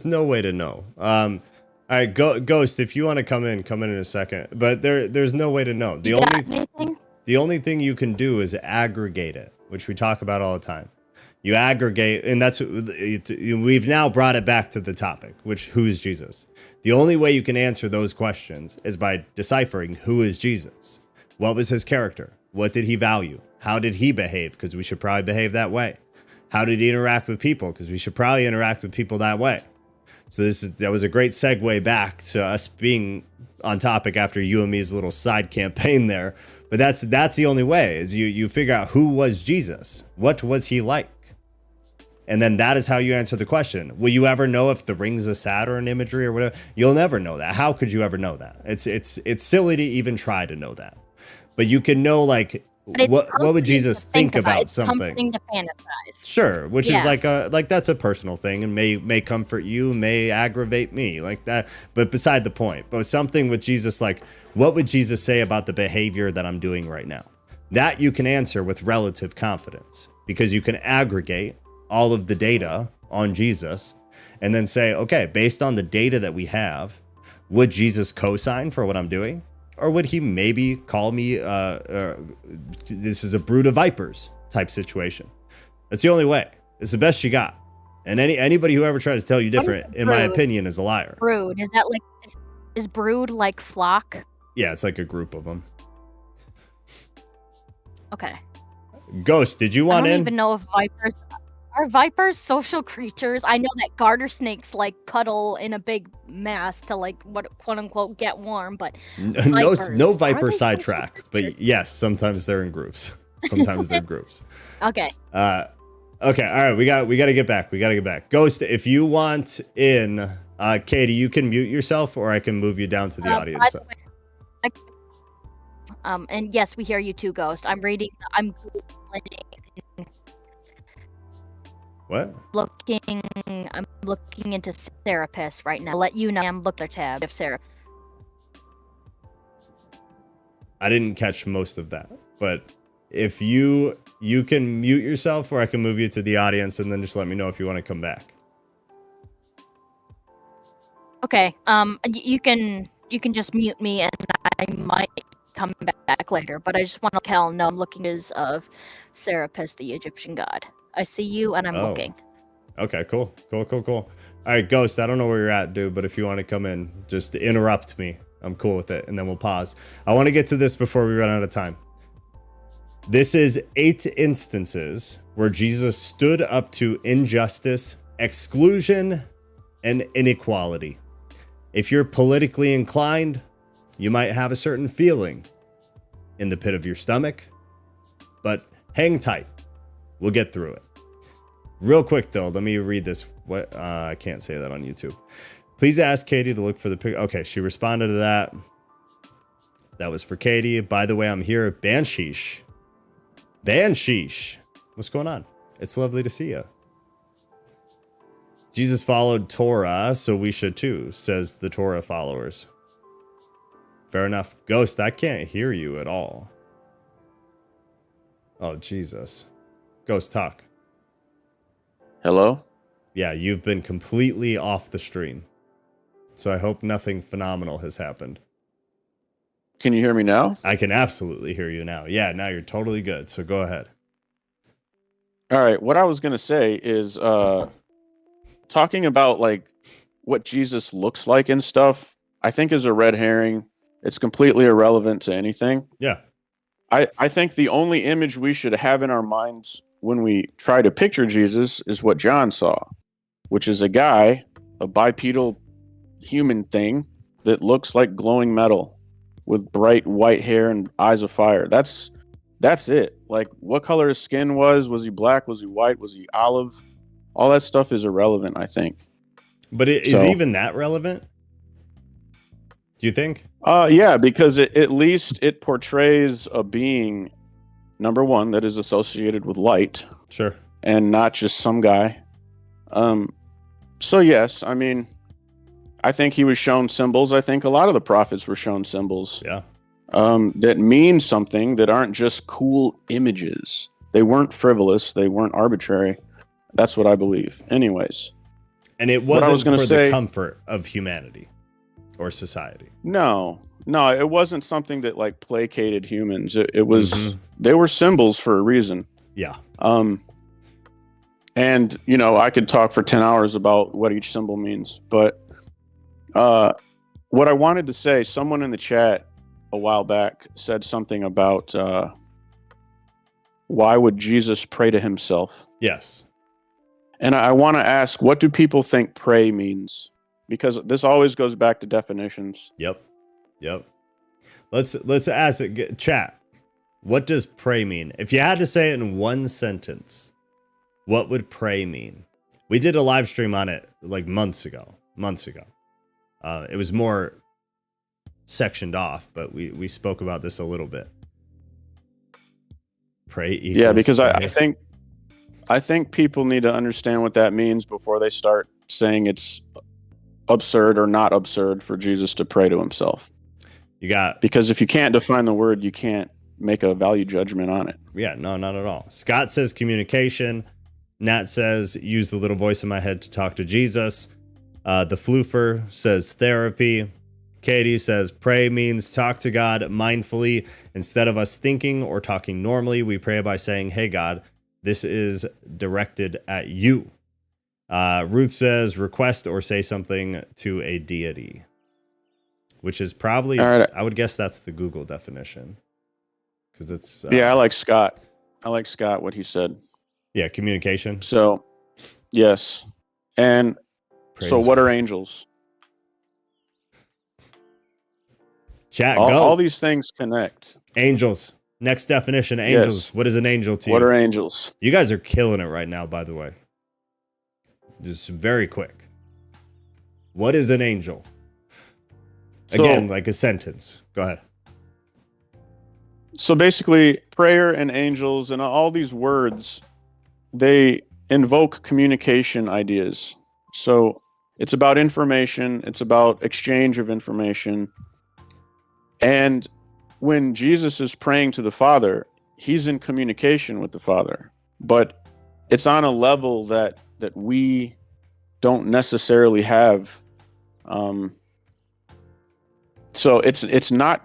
no way to know. All right, Ghost, if you want to come in a second, but there's no way to know. You got anything? The only thing you can do is aggregate it, which we talk about all the time. You aggregate, and we've now brought it back to the topic, which who is Jesus? The only way you can answer those questions is by deciphering who is Jesus. What was his character? What did he value? How did he behave? Because we should probably behave that way. How did he interact with people? Because we should probably interact with people that way. So that was a great segue back to us being on topic after you and me's little side campaign there. But that's the only way, is you figure out who was Jesus. What was he like? And then that is how you answer the question. Will you ever know if the ring's a Saturn imagery or whatever? You'll never know that. How could you ever know that? It's silly to even try to know that. But you can know, like, what would Jesus think about something? Something to fantasize. Sure, which is like that's a personal thing and may comfort you, may aggravate me, like that. But beside the point. But something with Jesus, like, what would Jesus say about the behavior that I'm doing right now? That you can answer with relative confidence, because you can aggregate all of the data on Jesus and then say, okay, based on the data that we have, would Jesus co-sign for what I'm doing? Or would he maybe call me, this is a brood of vipers type situation? That's the only way. It's the best you got. And anybody who ever tries to tell you different, in my opinion, is a liar. Brood, is that like, is brood like flock? Yeah, it's like a group of them. Okay. Ghost, did you want in? I don't even know if are vipers social creatures? I know that garter snakes like cuddle in a big mass to, like, what, quote unquote, get warm, but no viper sidetrack. But yes, sometimes they're in groups. Sometimes they're groups. Okay. Okay. All right. We got to get back. Ghost, if you want in, Katie, you can mute yourself, or I can move you down to the audience. And yes, we hear you too, Ghost. I'm Googling. What? I'm looking into therapists right now. I'll let you know. I'm looking at tab of Sarah. I didn't catch most of that, but if you can mute yourself, or I can move you to the audience, and then just let me know if you want to come back. Okay. You can just mute me, and I might come back later. But I just want to Cal know I'm looking of Serapis, the Egyptian god. I see you, and I'm looking. Okay, cool. All right, Ghost, I don't know where you're at, dude, but if you want to come in, just interrupt me. I'm cool with it, and then we'll pause. I want to get to this before we run out of time. This is 8 instances where Jesus stood up to injustice, exclusion, and inequality. If you're politically inclined, you might have a certain feeling in the pit of your stomach, but hang tight. We'll get through it. Real quick, though, let me read this. What? I can't say that on YouTube. Please ask Katie to look for the pic. Okay, she responded to that. That was for Katie. By the way, I'm here. Bansheesh. What's going on? It's lovely to see you. Jesus followed Torah, so we should too, says the Torah followers. Fair enough. Ghost, I can't hear you at all. Oh, Jesus. Ghost, talk. Hello? Yeah, you've been completely off the stream. So I hope nothing phenomenal has happened. Can you hear me now? I can absolutely hear you now. Yeah, now you're totally good. So go ahead. All right. What I was going to say is talking about like what Jesus looks like and stuff, I think is a red herring. It's completely irrelevant to anything. Yeah. I think the only image we should have in our minds when we try to picture Jesus is what John saw, which is a guy, a bipedal human thing that looks like glowing metal with bright white hair and eyes of fire. That's it. Like, what color his skin was he black? Was he white? Was he olive? All that stuff is irrelevant, I think. But is even that relevant? Do you think? Yeah, because at least it portrays a being, number one, that is associated with light. Sure. And not just some guy. So yes, I mean, I think he was shown symbols. I think a lot of the prophets were shown symbols. Yeah. That mean something, that aren't just cool images. They weren't frivolous. They weren't arbitrary. That's what I believe. Anyways. And it wasn't for the comfort of humanity or society. No, it wasn't something that like placated humans. It was, they were symbols for a reason. Yeah. And, you know, I could talk for 10 hours about what each symbol means, but what I wanted to say, someone in the chat a while back said something about why would Jesus pray to himself? Yes. And I want to ask, what do people think pray means? Because this always goes back to definitions. Yep. Let's ask it. Chat. What does pray mean? If you had to say it in one sentence, what would pray mean? We did a live stream on it like months ago. It was more sectioned off, but we spoke about this a little bit. Pray equals yeah, because pray. I think people need to understand what that means before they start saying it's absurd or not absurd for Jesus to pray to himself. Because if you can't define the word, you can't make a value judgment on it. Yeah, no, not at all. Scott says communication. Nat says use the little voice in my head to talk to Jesus. The Floofer says therapy. Katie says pray means talk to God mindfully. Instead of us thinking or talking normally, we pray by saying, hey, God, this is directed at you. Ruth says request or say something to a deity, which is probably, right. I would guess that's the Google definition. Because it's... yeah, I like Scott. What he said. Yeah, communication. So, yes. And praise so what are angels? Chat, all these things connect. Angels. Next definition, angels. Yes. What is an angel to you? What are angels? You guys are killing it right now, by the way. Just very quick. What is an angel? Again, like a sentence. Go ahead. So basically, prayer and angels and all these words, they invoke communication ideas. So it's about information. It's about exchange of information. And when Jesus is praying to the Father, he's in communication with the Father. But it's on a level that we don't necessarily have. So it's not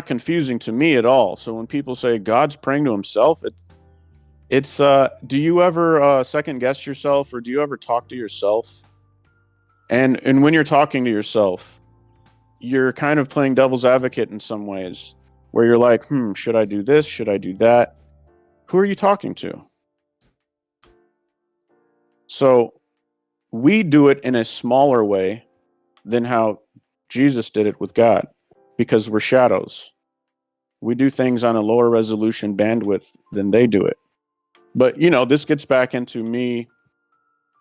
confusing to me at all. So when people say God's praying to himself, it's do you ever second guess yourself, or do you ever talk to yourself? And when you're talking to yourself, you're kind of playing devil's advocate in some ways, where you're like, should I do this? Should I do that? Who are you talking to? So we do it in a smaller way than how Jesus did it with God, because we're shadows. We do things on a lower resolution bandwidth than they do it. But, you know, this gets back into me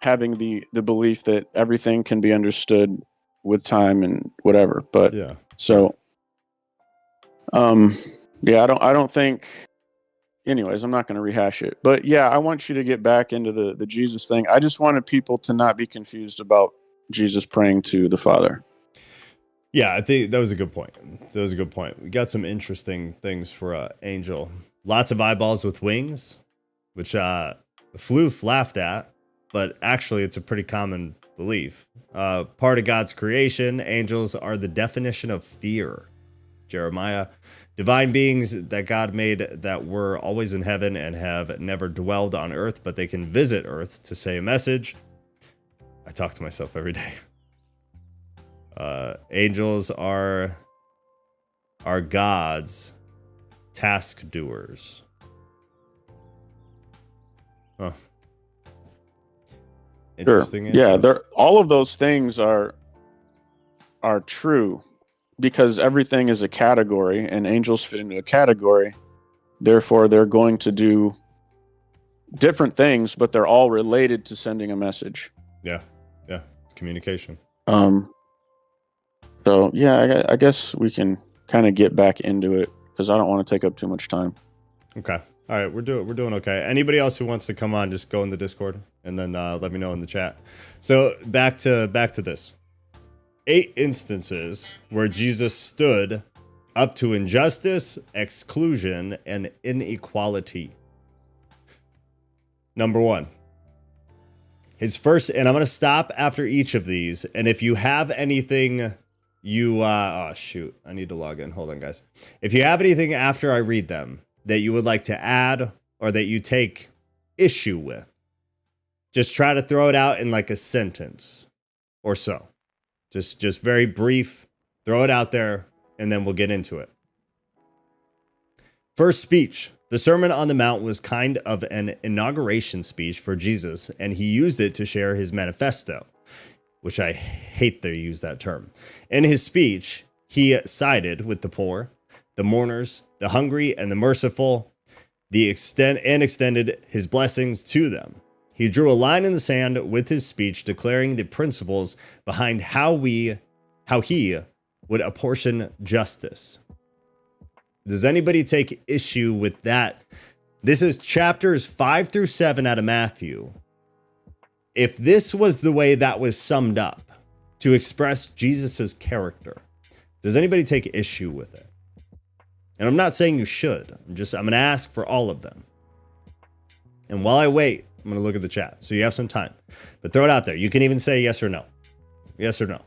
having the belief that everything can be understood with time and whatever. But yeah. So, yeah, I don't think, anyways, I'm not going to rehash it, but yeah, I want you to get back into the Jesus thing. I just wanted people to not be confused about Jesus praying to the Father. Yeah, I think that was a good point. We got some interesting things for angel. Lots of eyeballs with wings, which Floof laughed at, but actually it's a pretty common belief. Part of God's creation, angels are the definition of fear. Jeremiah, divine beings that God made that were always in heaven and have never dwelled on earth, but they can visit earth to say a message. I talk to myself every day. Angels are God's task doers. Huh. Interesting. Sure. Yeah, all of those things are true, because everything is a category and angels fit into a category. Therefore, they're going to do different things, but they're all related to sending a message. Yeah. It's communication. So yeah, I guess we can kind of get back into it, because I don't want to take up too much time. Okay. All right, we're doing okay. Anybody else who wants to come on, just go in the Discord and then let me know in the chat. So back to this. 8 instances where Jesus stood up to injustice, exclusion, and inequality. Number 1. His first, and I'm going to stop after each of these. And if you have anything oh shoot, I need to log in. Hold on, guys. If you have anything after I read them that you would like to add or that you take issue with, just try to throw it out in like a sentence or so. Just very brief, throw it out there, and then we'll get into it. First speech. The Sermon on the Mount was kind of an inauguration speech for Jesus, and he used it to share his manifesto, which I hate they use that term. In his speech, he sided with the poor, the mourners, the hungry, and the merciful, extended his blessings to them. He drew a line in the sand with his speech, declaring the principles behind how he would apportion justice. Does anybody take issue with that? This is chapters 5 through 7 out of Matthew. If this was the way that was summed up to express Jesus's character, does anybody take issue with it? And I'm not saying you should. I'm going to ask for all of them. And while I wait, I'm going to look at the chat. So you have some time. But throw it out there. You can even say yes or no. Yes or no.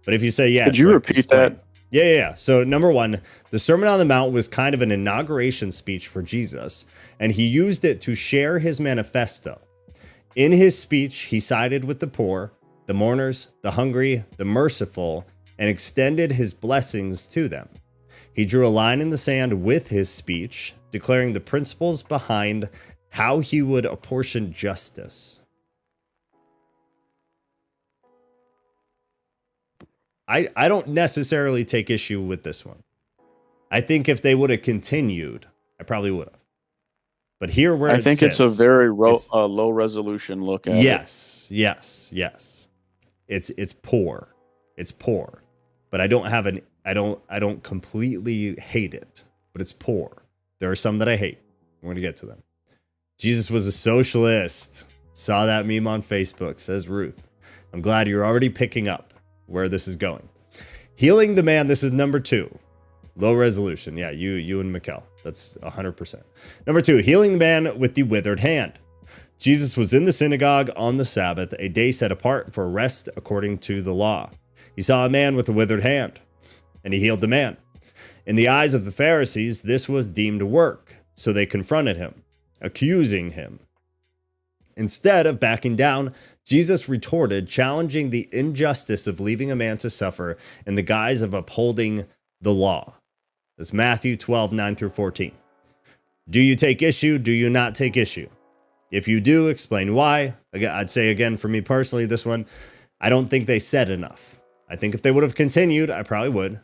But if you say yes... Could you repeat explain. that? Yeah. So number 1, the Sermon on the Mount was kind of an inauguration speech for Jesus, and he used it to share his manifesto. In his speech, he sided with the poor, the mourners, the hungry, the merciful, and extended his blessings to them. He drew a line in the sand with his speech, declaring the principles behind how he would apportion justice. I don't necessarily take issue with this one. I think if they would have continued, I probably would have. But here where I think sits, it's a very low resolution look at it. Yes. It's poor. It's poor. But I don't completely hate it, but it's poor. There are some that I hate. We're going to get to them. Jesus was a socialist. Saw that meme on Facebook, says Ruth. I'm glad you're already picking up where this is going. Healing the man, this is number 2. Low resolution. Yeah, you and Mikkel. That's 100%. Number 2, healing the man with the withered hand. Jesus was in the synagogue on the Sabbath, a day set apart for rest according to the law. He saw a man with a withered hand, and he healed the man. In the eyes of the Pharisees, this was deemed work, so they confronted him, accusing him. Instead of backing down, Jesus retorted, challenging the injustice of leaving a man to suffer in the guise of upholding the law. That's Matthew 12, 9 through 14. Do you take issue? Do you not take issue? If you do, explain why. Again, I'd say again, for me personally, this one, I don't think they said enough. I think if they would have continued, I probably would.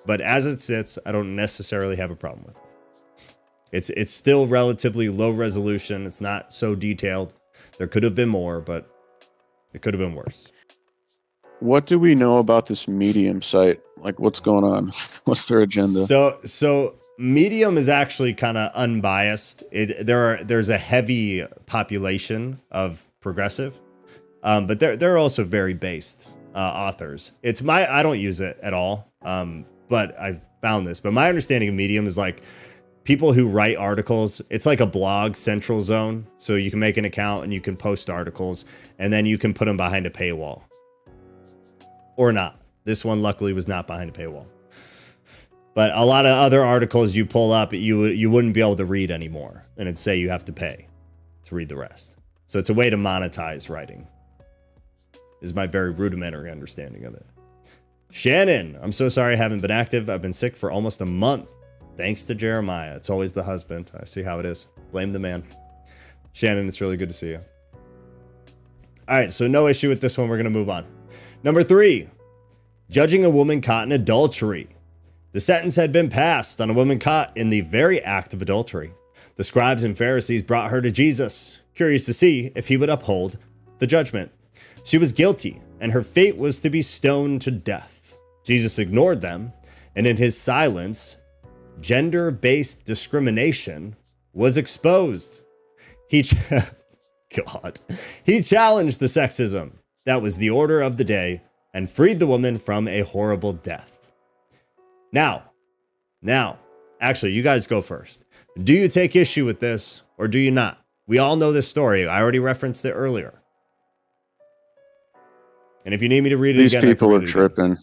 But as it sits, I don't necessarily have a problem with it. It's still relatively low resolution. It's not so detailed. There could have been more, but it could have been worse. What do we know about this Medium site? Like, what's going on? What's their agenda? So Medium is actually kind of unbiased. There's a heavy population of progressive, but they're also very based authors. I don't use it at all, but I've found this. But my understanding of Medium is like people who write articles. It's like a blog central zone, so you can make an account and you can post articles, and then you can put them behind a paywall or not. This one luckily was not behind a paywall. But a lot of other articles you pull up, you wouldn't be able to read anymore, and it'd say you have to pay to read the rest. So it's a way to monetize writing, is my very rudimentary understanding of it. Shannon, I'm so sorry I haven't been active. I've been sick for almost a month. Thanks to Jeremiah. It's always the husband. I see how it is. Blame the man. Shannon, it's really good to see you. All right, so no issue with this one. We're going to move on. Number 3, judging a woman caught in adultery. The sentence had been passed on a woman caught in the very act of adultery. The scribes and Pharisees brought her to Jesus, curious to see if he would uphold the judgment. She was guilty, and her fate was to be stoned to death. Jesus ignored them, and in his silence, gender-based discrimination was exposed. He challenged the sexism that was the order of the day and freed the woman from a horrible death. Now, actually, you guys go first. Do you take issue with this or do you not? We all know this story. I already referenced it earlier. And if you need me to read it again, these people are tripping.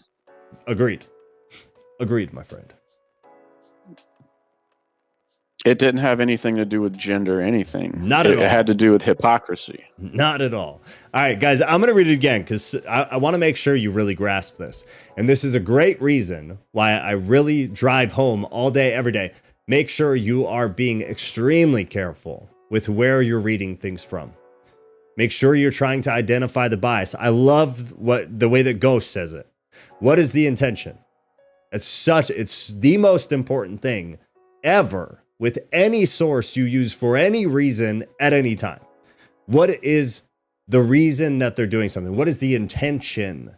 Agreed. Agreed, my friend. It didn't have anything to do with gender or anything. Not at all. It had to do with hypocrisy. Not at all. All right, guys, I'm going to read it again because I want to make sure you really grasp this. And this is a great reason why I really drive home all day, every day. Make sure you are being extremely careful with where you're reading things from. Make sure you're trying to identify the bias. I love the way that Ghost says it. What is the intention? It's the most important thing ever with any source you use for any reason at any time. What is the reason that they're doing something? What is the intention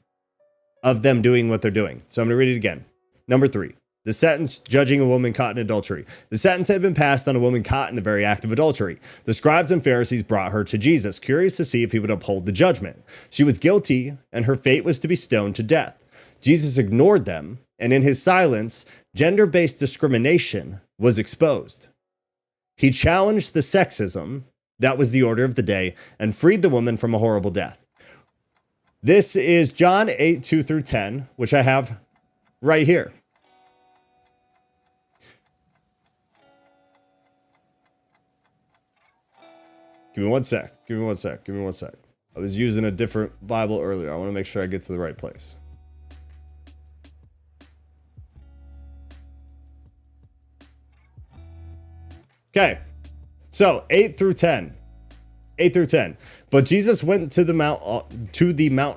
of them doing what they're doing? So I'm going to read it again. Number 3, the sentence judging a woman caught in adultery. The sentence had been passed on a woman caught in the very act of adultery. The scribes and Pharisees brought her to Jesus, curious to see if he would uphold the judgment. She was guilty, and her fate was to be stoned to death. Jesus ignored them, and in his silence, gender-based discrimination was exposed. He challenged the sexism that was the order of the day and freed the woman from a horrible death. This is John 8, 2 through 10, which I have right here. Give me one sec. I was using a different Bible earlier. I want to make sure I get to the right place. Okay, so 8 through 10. But Jesus went to the Mount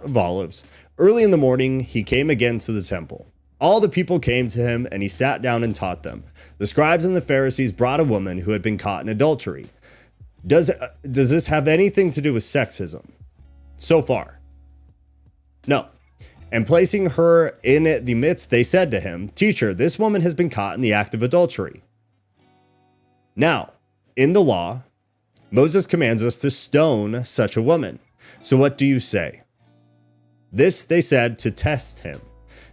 of Olives. Early in the morning, he came again to the temple. All the people came to him, and he sat down and taught them. The scribes and the Pharisees brought a woman who had been caught in adultery. Does this have anything to do with sexism? So far, no. And placing her in the midst, they said to him, "Teacher, this woman has been caught in the act of adultery." Now, in the law, Moses commands us to stone such a woman. So what do you say? This they said to test him,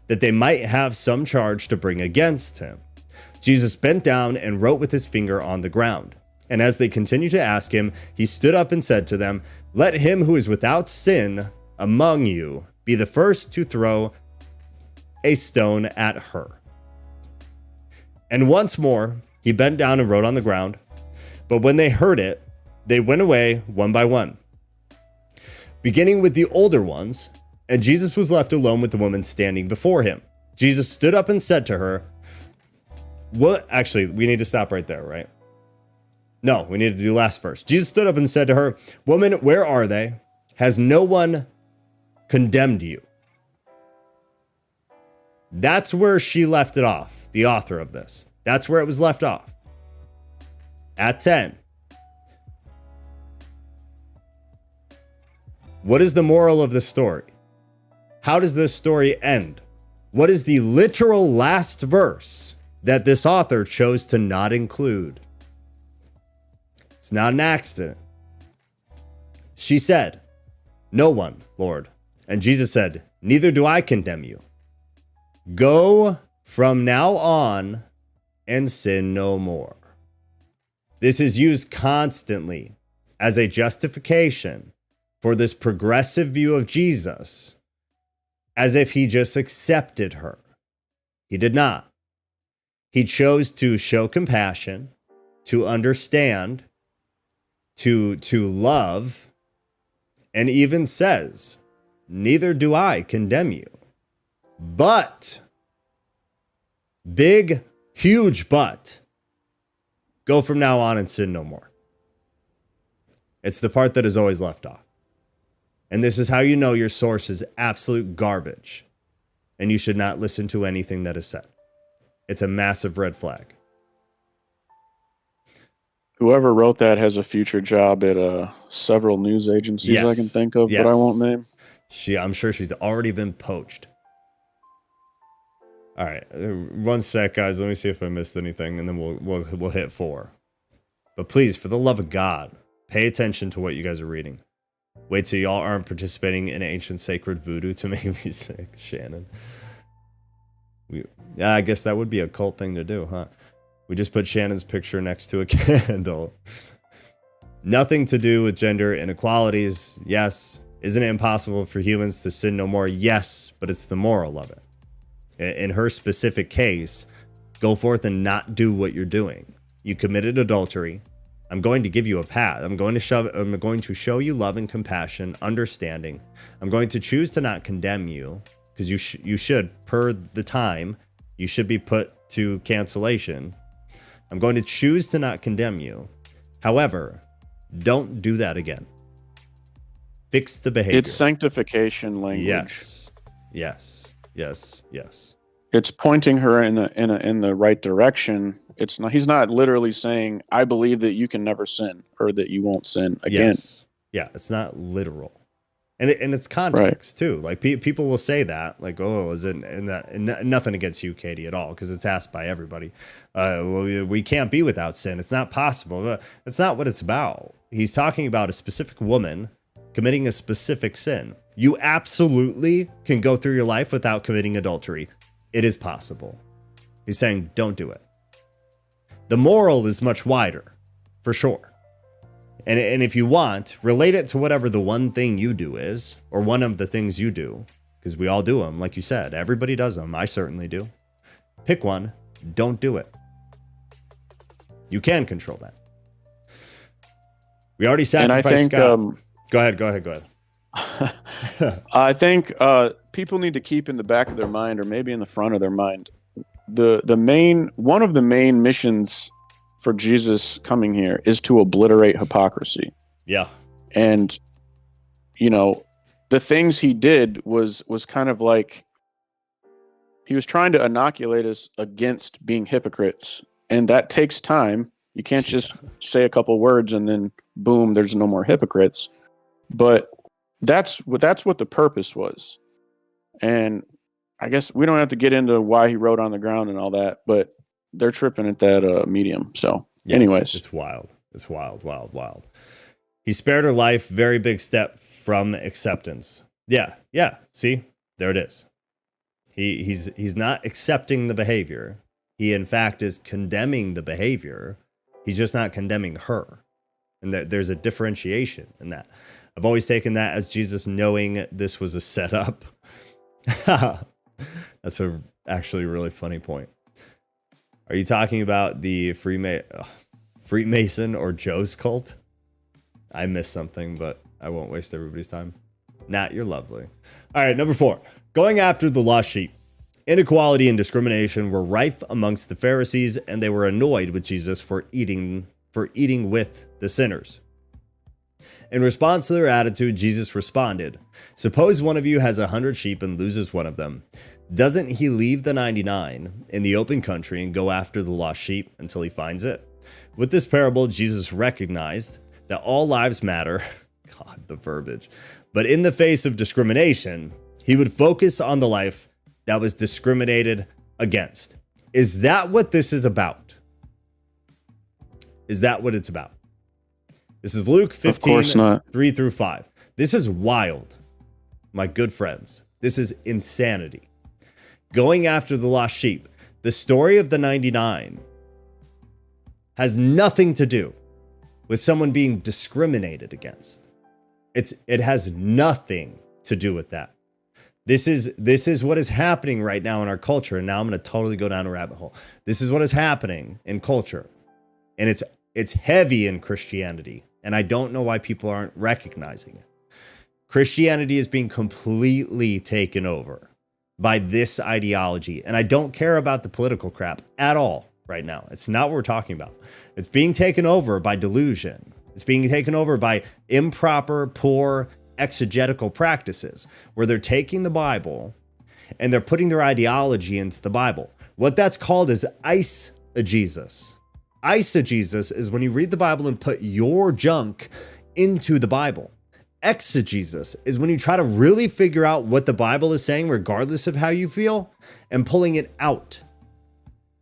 that they might have some charge to bring against him. Jesus bent down and wrote with his finger on the ground. And as they continued to ask him, he stood up and said to them, "Let him who is without sin among you be the first to throw a stone at her." And once more, he bent down and wrote on the ground. But when they heard it, they went away one by one, beginning with the older ones, and Jesus was left alone with the woman standing before him. Jesus stood up and said to her, "What?" Actually, we need to stop right there, right? No, we need to do last first. Jesus stood up and said to her, "Woman, where are they? Has no one condemned you?" That's where she left it off, the author of this. That's where it was left off. At 10. What is the moral of the story? How does this story end? What is the literal last verse that this author chose to not include? It's not an accident. She said, "No one, Lord." And Jesus said, "Neither do I condemn you. Go from now on and sin no more." This is used constantly as a justification for this progressive view of Jesus, as if he just accepted her. He did not. He chose to show compassion, to understand, to love, and even says, "Neither do I condemn you." But, big, huge but, go from now on and sin no more. It's the part that is always left off. And this is how you know your source is absolute garbage, and you should not listen to anything that is said. It's a massive red flag. Whoever wrote that has a future job at several news agencies I can think of, but I won't name. I'm sure she's already been poached. All right, one sec, guys. Let me see if I missed anything, and then we'll hit 4. But please, for the love of God, pay attention to what you guys are reading. Wait, so y'all aren't participating in ancient sacred voodoo to make me sick, Shannon? Yeah, I guess that would be a cult thing to do, huh? We just put Shannon's picture next to a candle. Nothing to do with gender inequalities. Yes. Isn't it impossible for humans to sin no more? Yes, but it's the moral of it. In her specific case, go forth and not do what you're doing. You committed adultery. I'm going to give you a path. I'm going to show you love and compassion, understanding. I'm going to choose to not condemn you, because you should, per the time, you should be put to cancellation. I'm going to choose to not condemn you. However, don't do that again. Fix the behavior. It's sanctification language. Yes. It's pointing her in the right direction. It's not. He's not literally saying, "I believe that you can never sin or that you won't sin again." Yes. Yeah, it's not literal, and it's context too. Like people will say that, like, "Oh, is it?" And nothing against you, Katie, at all, because it's asked by everybody. Well, we can't be without sin. It's not possible. That's not what it's about. He's talking about a specific woman committing a specific sin. You absolutely can go through your life without committing adultery. It is possible. He's saying, don't do it. The moral is much wider, for sure. And if you want, relate it to whatever the one thing you do is, or one of the things you do, because we all do them, like you said. Everybody does them. I certainly do. Pick one. Don't do it. You can control that. We already sacrificed. And I think, Scott. Go ahead. I think people need to keep in the back of their mind, or maybe in the front of their mind, one of the main missions for Jesus coming here is to obliterate hypocrisy. Yeah. And the things he did was kind of like he was trying to inoculate us against being hypocrites, and that takes time. You can't just say a couple words and then boom, there's no more hypocrites. But that's what the purpose was. And I guess we don't have to get into why he wrote on the ground and all that, but they're tripping at that medium. So anyways, it's wild. It's wild. He spared her life. Very big step from acceptance. Yeah. See, there it is. He's not accepting the behavior. He in fact is condemning the behavior. He's just not condemning her. And there's a differentiation in that. I've always taken that as Jesus knowing this was a setup. That's actually a really funny point. Are you talking about the Freemason or Joe's cult? I missed something, but I won't waste everybody's time. Nat, you're lovely. All right, number 4. Going after the lost sheep. Inequality and discrimination were rife amongst the Pharisees, and they were annoyed with Jesus for eating with the sinners. In response to their attitude, Jesus responded, "Suppose one of you has 100 sheep and loses one of them. Doesn't he leave the 99 in the open country and go after the lost sheep until he finds it?" With this parable, Jesus recognized that all lives matter. God, the verbiage. But in the face of discrimination, he would focus on the life that was discriminated against. Is that what this is about? Is that what it's about? This is Luke 15, 3-5. This is wild, my good friends. This is insanity. Going after the lost sheep. The story of the 99 has nothing to do with someone being discriminated against. It has nothing to do with that. This is what is happening right now in our culture. And now I'm going to totally go down a rabbit hole. This is what is happening in culture. And it's heavy in Christianity. And I don't know why people aren't recognizing it. Christianity is being completely taken over by this ideology. And I don't care about the political crap at all right now. It's not what we're talking about. It's being taken over by delusion. It's being taken over by improper, poor, exegetical practices where they're taking the Bible and they're putting their ideology into the Bible. What that's called is eisegesis. Eisegesis is when you read the Bible and put your junk into the Bible. Exegesis is when you try to really figure out what the Bible is saying, regardless of how you feel, and pulling it out.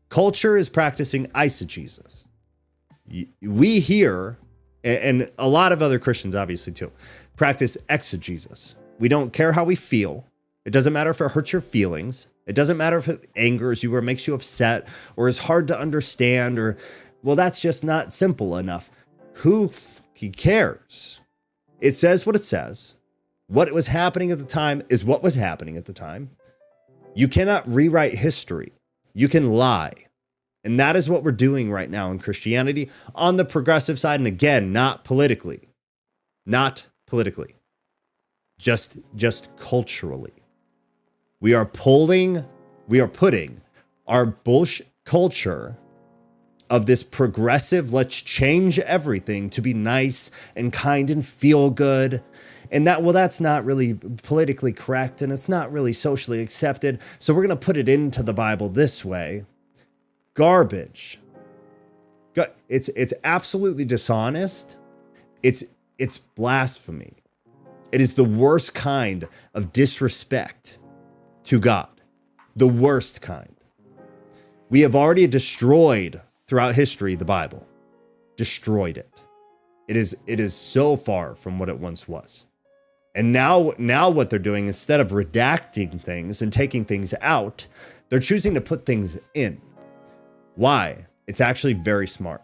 Culture is practicing eisegesis. We here and a lot of other Christians, obviously, too, practice exegesis. We don't care how we feel. It doesn't matter if it hurts your feelings. It doesn't matter if it angers you or makes you upset or is hard to understand or, well, that's just not simple enough. Who cares? It says what it says. What was happening at the time is what was happening at the time. You cannot rewrite history. You can lie. And that is what we're doing right now in Christianity on the progressive side. And again, not politically, just culturally. We are putting our bullshit culture of this progressive, let's change everything to be nice and kind and feel good. And that's not really politically correct and it's not really socially accepted. So we're going to put it into the Bible this way. Garbage. It's absolutely dishonest. It's blasphemy. It is the worst kind of disrespect to God. The worst kind. We have already destroyed throughout history the Bible. Destroyed it. It is so far from what it once was. And now what they're doing, instead of redacting things and taking things out, they're choosing to put things in. Why? It's actually very smart.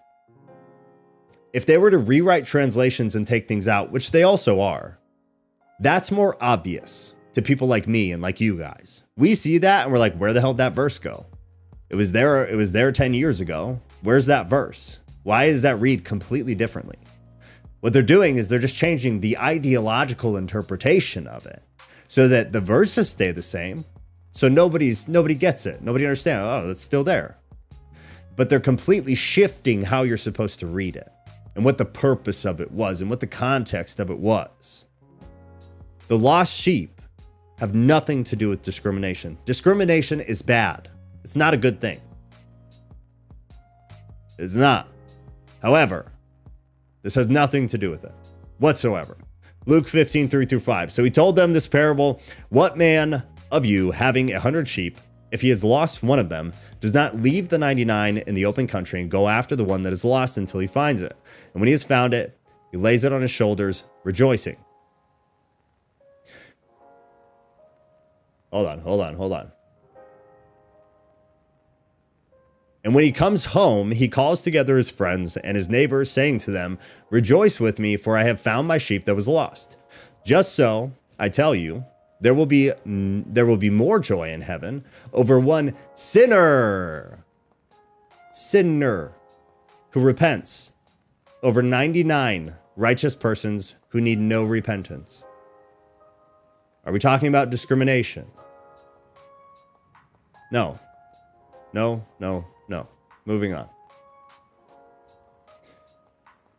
If they were to rewrite translations and take things out, which they also are, that's more obvious to people like me and like you guys. We see that and we're like, where the hell did that verse go? It was there 10 years ago. Where's that verse? Why does that read completely differently? What they're doing is they're just changing the ideological interpretation of it so that the verses stay the same. So nobody gets it. Nobody understands. Oh, it's still there. But they're completely shifting how you're supposed to read it and what the purpose of it was and what the context of it was. The lost sheep have nothing to do with discrimination. Discrimination is bad. It's not a good thing. It's not. However, this has nothing to do with it whatsoever. Luke 15:3-5. So he told them this parable. What man of you, having 100 sheep, if he has lost one of them, does not leave the 99 in the open country and go after the one that is lost until he finds it? And when he has found it, he lays it on his shoulders, rejoicing. Hold on. And when he comes home, he calls together his friends and his neighbors, saying to them, rejoice with me, for I have found my sheep that was lost. Just so, I tell you, there will be more joy in heaven over one sinner who repents over 99 righteous persons who need no repentance. Are we talking about discrimination? No. Moving on.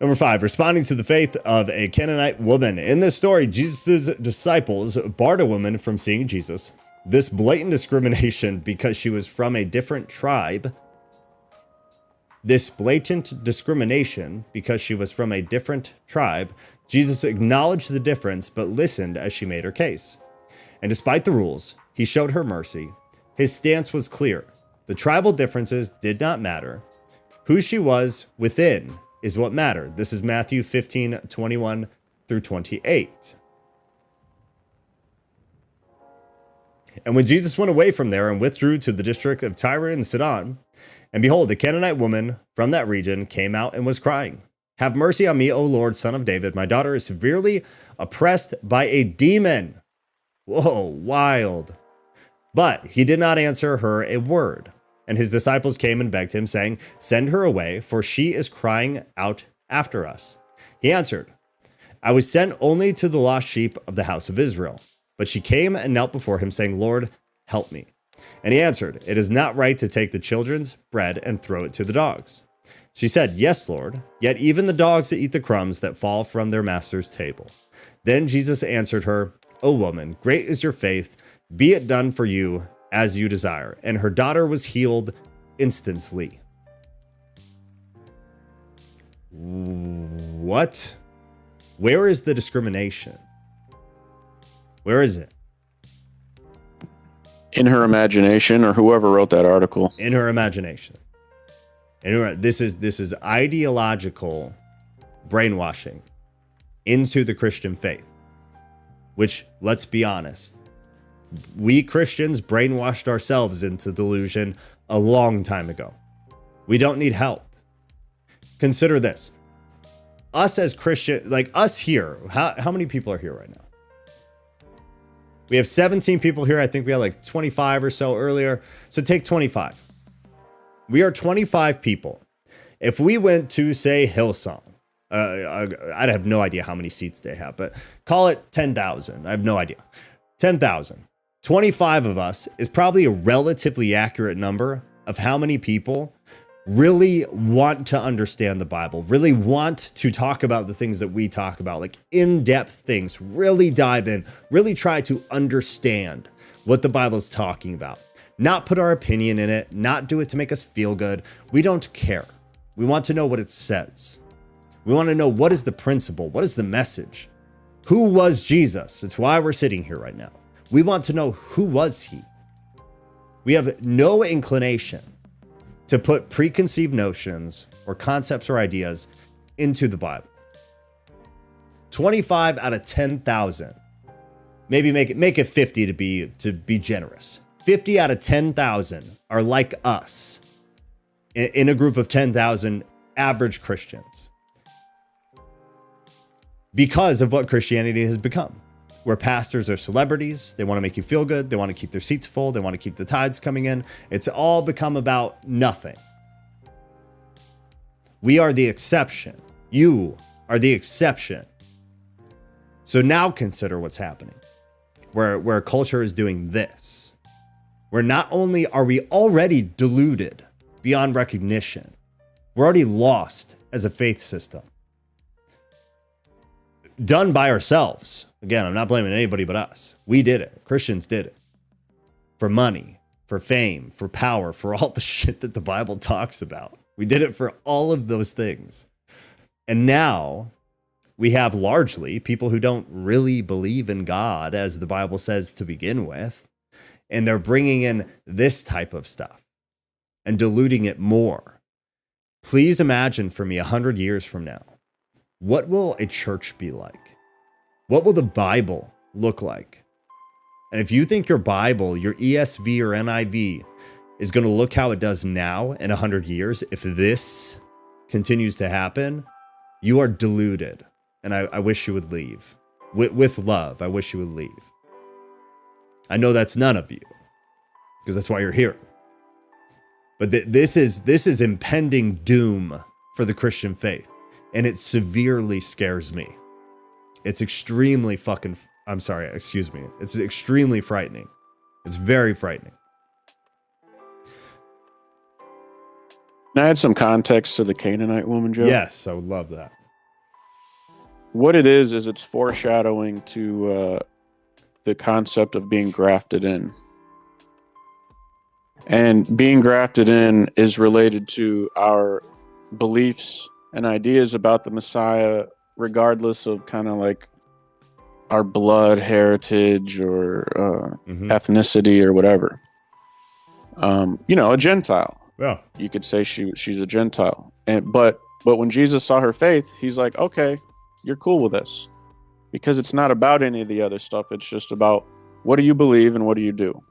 Number 5, responding to the faith of a Canaanite woman. In this story, Jesus' disciples barred a woman from seeing Jesus. This blatant discrimination because she was from a different tribe. Jesus acknowledged the difference, but listened as she made her case. And despite the rules, he showed her mercy. His stance was clear. The tribal differences did not matter. Who she was within is what mattered. This is Matthew 15:21-28. And when Jesus went away from there and withdrew to the district of Tyre and Sidon, and behold, the Canaanite woman from that region came out and was crying, have mercy on me, O Lord, Son of David. My daughter is severely oppressed by a demon. Whoa, wild. But he did not answer her a word. And his disciples came and begged him, saying, send her away, for she is crying out after us. He answered, I was sent only to the lost sheep of the house of Israel. But she came and knelt before him, saying, Lord, help me. And he answered, it is not right to take the children's bread and throw it to the dogs. She said, yes, Lord, yet even the dogs eat the crumbs that fall from their master's table. Then Jesus answered her, O woman, great is your faith. Be it done for you as you desire. And her daughter was healed instantly. What? Where is the discrimination? Where is it? In her imagination, or whoever wrote that article. In her imagination. This is ideological brainwashing into the Christian faith, which, let's be honest, we Christians brainwashed ourselves into delusion a long time ago. We don't need help. Consider this. Us as Christian, like us here, how many people are here right now? We have 17 people here. I think we had like 25 or so earlier. So take 25. We are 25 people. If we went to, say, Hillsong, I'd have no idea how many seats they have, but call it 10,000. I have no idea. 10,000. 25 of us is probably a relatively accurate number of how many people really want to understand the Bible, really want to talk about the things that we talk about, like in-depth things, really dive in, really try to understand what the Bible is talking about. Not put our opinion in it, not do it to make us feel good. We don't care. We want to know what it says. We want to know what is the principle, what is the message? Who was Jesus? It's why we're sitting here right now. We want to know, who was he? We have no inclination to put preconceived notions or concepts or ideas into the Bible. 25 out of 10,000. Maybe make it 50 to be generous. 50 out of 10,000 are like us in a group of 10,000 average Christians because of what Christianity has become, where pastors are celebrities. They want to make you feel good. They want to keep their seats full. They want to keep the tithes coming in. It's all become about nothing. We are the exception. You are the exception. So now consider what's happening, where culture is doing this, where not only are we already deluded beyond recognition, we're already lost as a faith system. Done by ourselves. Again, I'm not blaming anybody but us. We did it. Christians did it. For money, for fame, for power, for all the shit that the Bible talks about. We did it for all of those things. And now we have largely people who don't really believe in God, as the Bible says to begin with. And they're bringing in this type of stuff and diluting it more. Please imagine for me 100 years from now, what will a church be like? What will the Bible look like? And if you think your Bible, your ESV or NIV, is going to look how it does now in 100 years, if this continues to happen, you are deluded. And I wish you would leave. With love, I wish you would leave. I know that's none of you, because that's why you're here. But this is impending doom for the Christian faith. And it severely scares me. It's extremely it's extremely frightening. It's very frightening. Can I add some context to the Canaanite woman, Joe? Yes, I would love that. What it is it's foreshadowing to the concept of being grafted in. And being grafted in is related to our beliefs and ideas about the Messiah, regardless of kind of like our blood heritage or ethnicity or whatever. A Gentile. Yeah. You could say she's a Gentile. But when Jesus saw her faith, he's like, okay, you're cool with this. Because it's not about any of the other stuff. It's just about, what do you believe and what do you do?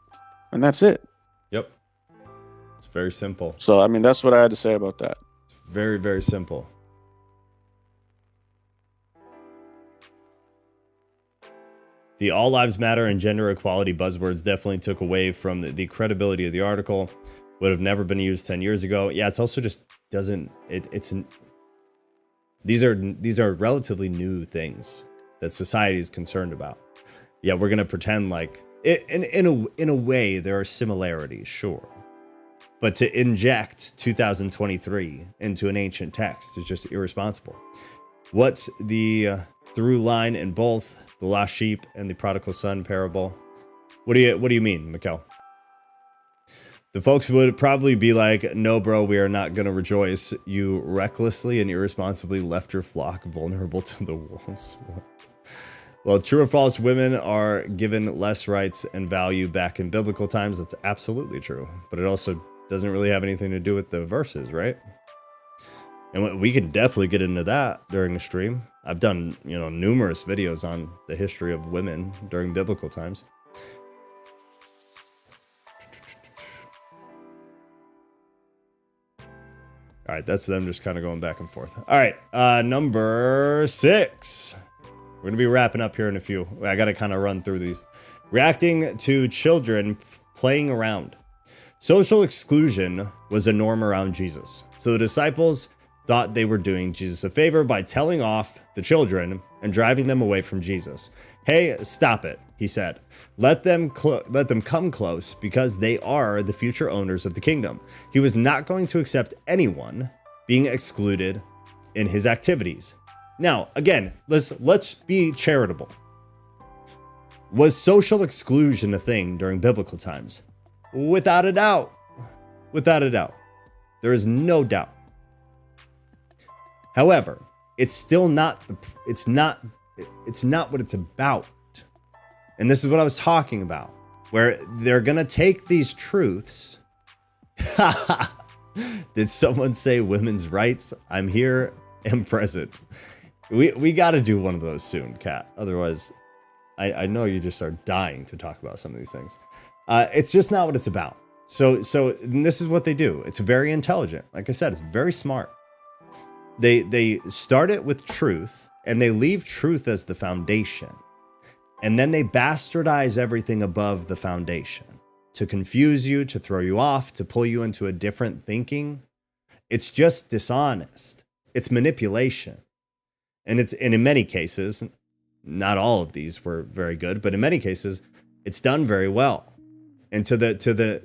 And that's it. Yep. It's very simple. So, that's what I had to say about that. It's very, very simple. The all lives matter and gender equality buzzwords definitely took away from the credibility of the article. Would have never been used 10 years ago. Yeah, it's also just these are relatively new things that society is concerned about. Yeah, we're gonna pretend like in a way there are similarities, sure. But to inject 2023 into an ancient text is just irresponsible. What's the through line in both the lost sheep and the prodigal son parable? What do you mean, Mikkel? The folks would probably be like, no, bro, we are not going to rejoice. You recklessly and irresponsibly left your flock vulnerable to the wolves. Well, true or false, women are given less rights and value back in biblical times. That's absolutely true. But it also doesn't really have anything to do with the verses, right? And we can definitely get into that during the stream. I've done, numerous videos on the history of women during biblical times. All right, that's them just kind of going back and forth. All right, number 6. We're going to be wrapping up here in a few. I got to kind of run through these. Reacting to children playing around. Social exclusion was a norm around Jesus. So the disciples thought they were doing Jesus a favor by telling off the children and driving them away from Jesus. Hey, stop it, he said. Let them come close because they are the future owners of the kingdom. He was not going to accept anyone being excluded in his activities. Now, again, let's be charitable. Was social exclusion a thing during biblical times? Without a doubt. Without a doubt. There is no doubt. However, it's still not what it's about. And this is what I was talking about, where they're going to take these truths. Did someone say women's rights? I'm here and present. We got to do one of those soon, Kat. Otherwise, I know you just are dying to talk about some of these things. It's just not what it's about. So this is what they do. It's very intelligent. Like I said, it's very smart. They start it with truth, and they leave truth as the foundation. And then they bastardize everything above the foundation to confuse you, to throw you off, to pull you into a different thinking. It's just dishonest. It's manipulation. And in many cases, not all of these were very good, but in many cases, it's done very well. And to the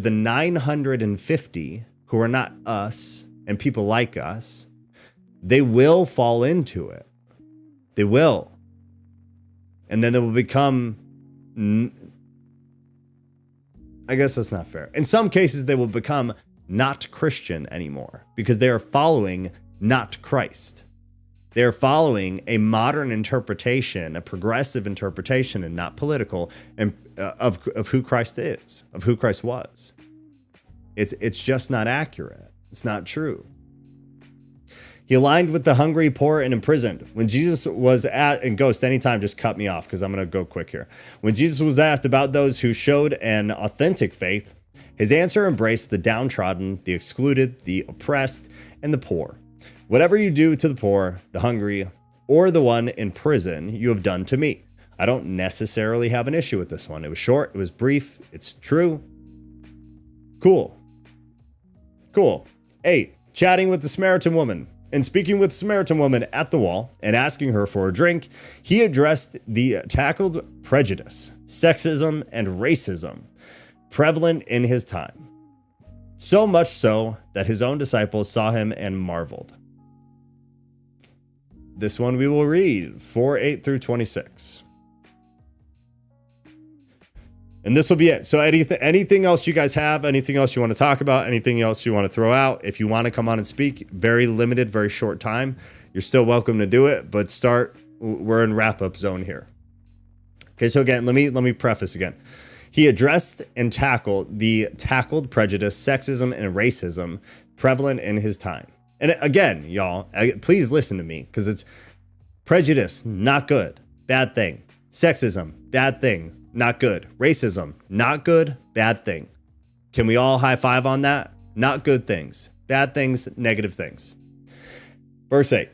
950 who are not us and people like us, they will fall into it. They will. And then they will become, I guess that's not fair. In some cases, they will become not Christian anymore because they are following not Christ. They're following a modern interpretation, a progressive interpretation, and not political, and of who Christ is, of who Christ was. It's just not accurate. It's not true. He aligned with the hungry, poor, and imprisoned. When Jesus was and Ghost, anytime, just cut me off because I'm going to go quick here. When Jesus was asked about those who showed an authentic faith, his answer embraced the downtrodden, the excluded, the oppressed, and the poor. Whatever you do to the poor, the hungry, or the one in prison, you have done to me. I don't necessarily have an issue with this one. It was short. It was brief. It's true. Cool. 8. Chatting with the Samaritan woman. And speaking with the Samaritan woman at the wall and asking her for a drink, he addressed the tackled prejudice, sexism, and racism prevalent in his time. So much so that his own disciples saw him and marveled. This one we will read, 4:8 through 26. And this will be it. So anything else you guys have, anything else you want to talk about, anything else you want to throw out, if you want to come on and speak, very limited, very short time, you're still welcome to do it, but we're in wrap-up zone here. Okay, so again, let me preface again. He addressed and tackled prejudice, sexism, and racism prevalent in his time. And again, y'all, please listen to me, because it's prejudice, not good, bad thing. Sexism, bad thing, not good. Racism, not good, bad thing. Can we all high five on that? Not good things, bad things, negative things. Verse 8.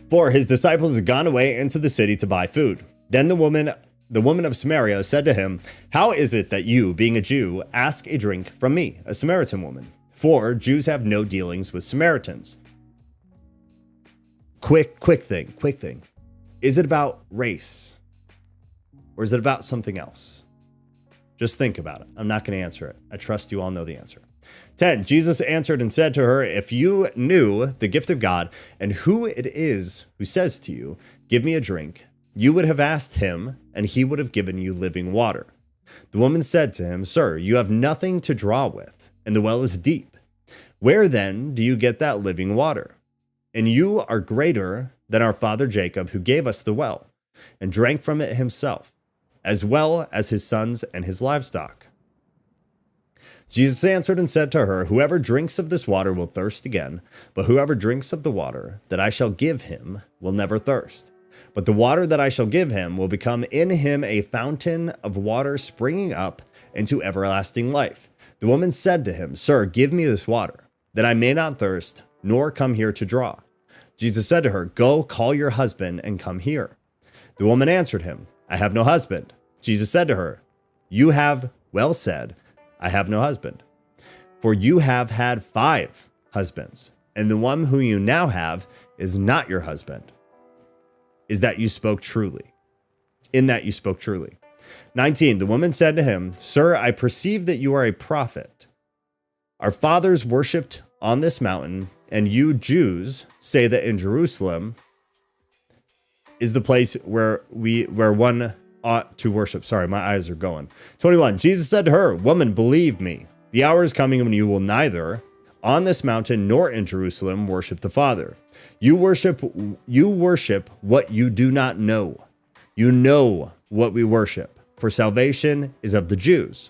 For his disciples had gone away into the city to buy food. Then the woman of Samaria said to him, how is it that you, being a Jew, ask a drink from me, a Samaritan woman? For Jews have no dealings with Samaritans. Quick thing. Is it about race? Or is it about something else? Just think about it. I'm not going to answer it. I trust you all know the answer. 10. Jesus answered and said to her, if you knew the gift of God and who it is who says to you, give me a drink, you would have asked him, and he would have given you living water. The woman said to him, sir, you have nothing to draw with, and the well is deep. Where then do you get that living water? And you are greater than our father Jacob, who gave us the well, and drank from it himself, as well as his sons and his livestock. Jesus answered and said to her, whoever drinks of this water will thirst again, but whoever drinks of the water that I shall give him will never thirst. But the water that I shall give him will become in him a fountain of water springing up into everlasting life. The woman said to him, Sir, give me this water, that I may not thirst, nor come here to draw. Jesus said to her, Go, call your husband and come here. The woman answered him, I have no husband. Jesus said to her, You have well said, I have no husband. For you have had 5 husbands, and the one whom you now have is not your husband. In that you spoke truly. 19, the woman said to him, Sir, I perceive that you are a prophet. Our fathers worshipped on this mountain, and you Jews say that in Jerusalem is the place where one ought to worship. Sorry, my eyes are going. 21, Jesus said to her, Woman, believe me, the hour is coming when you will neither on this mountain nor in Jerusalem worship the Father. You worship what you do not know. You know what we worship, for salvation is of the Jews.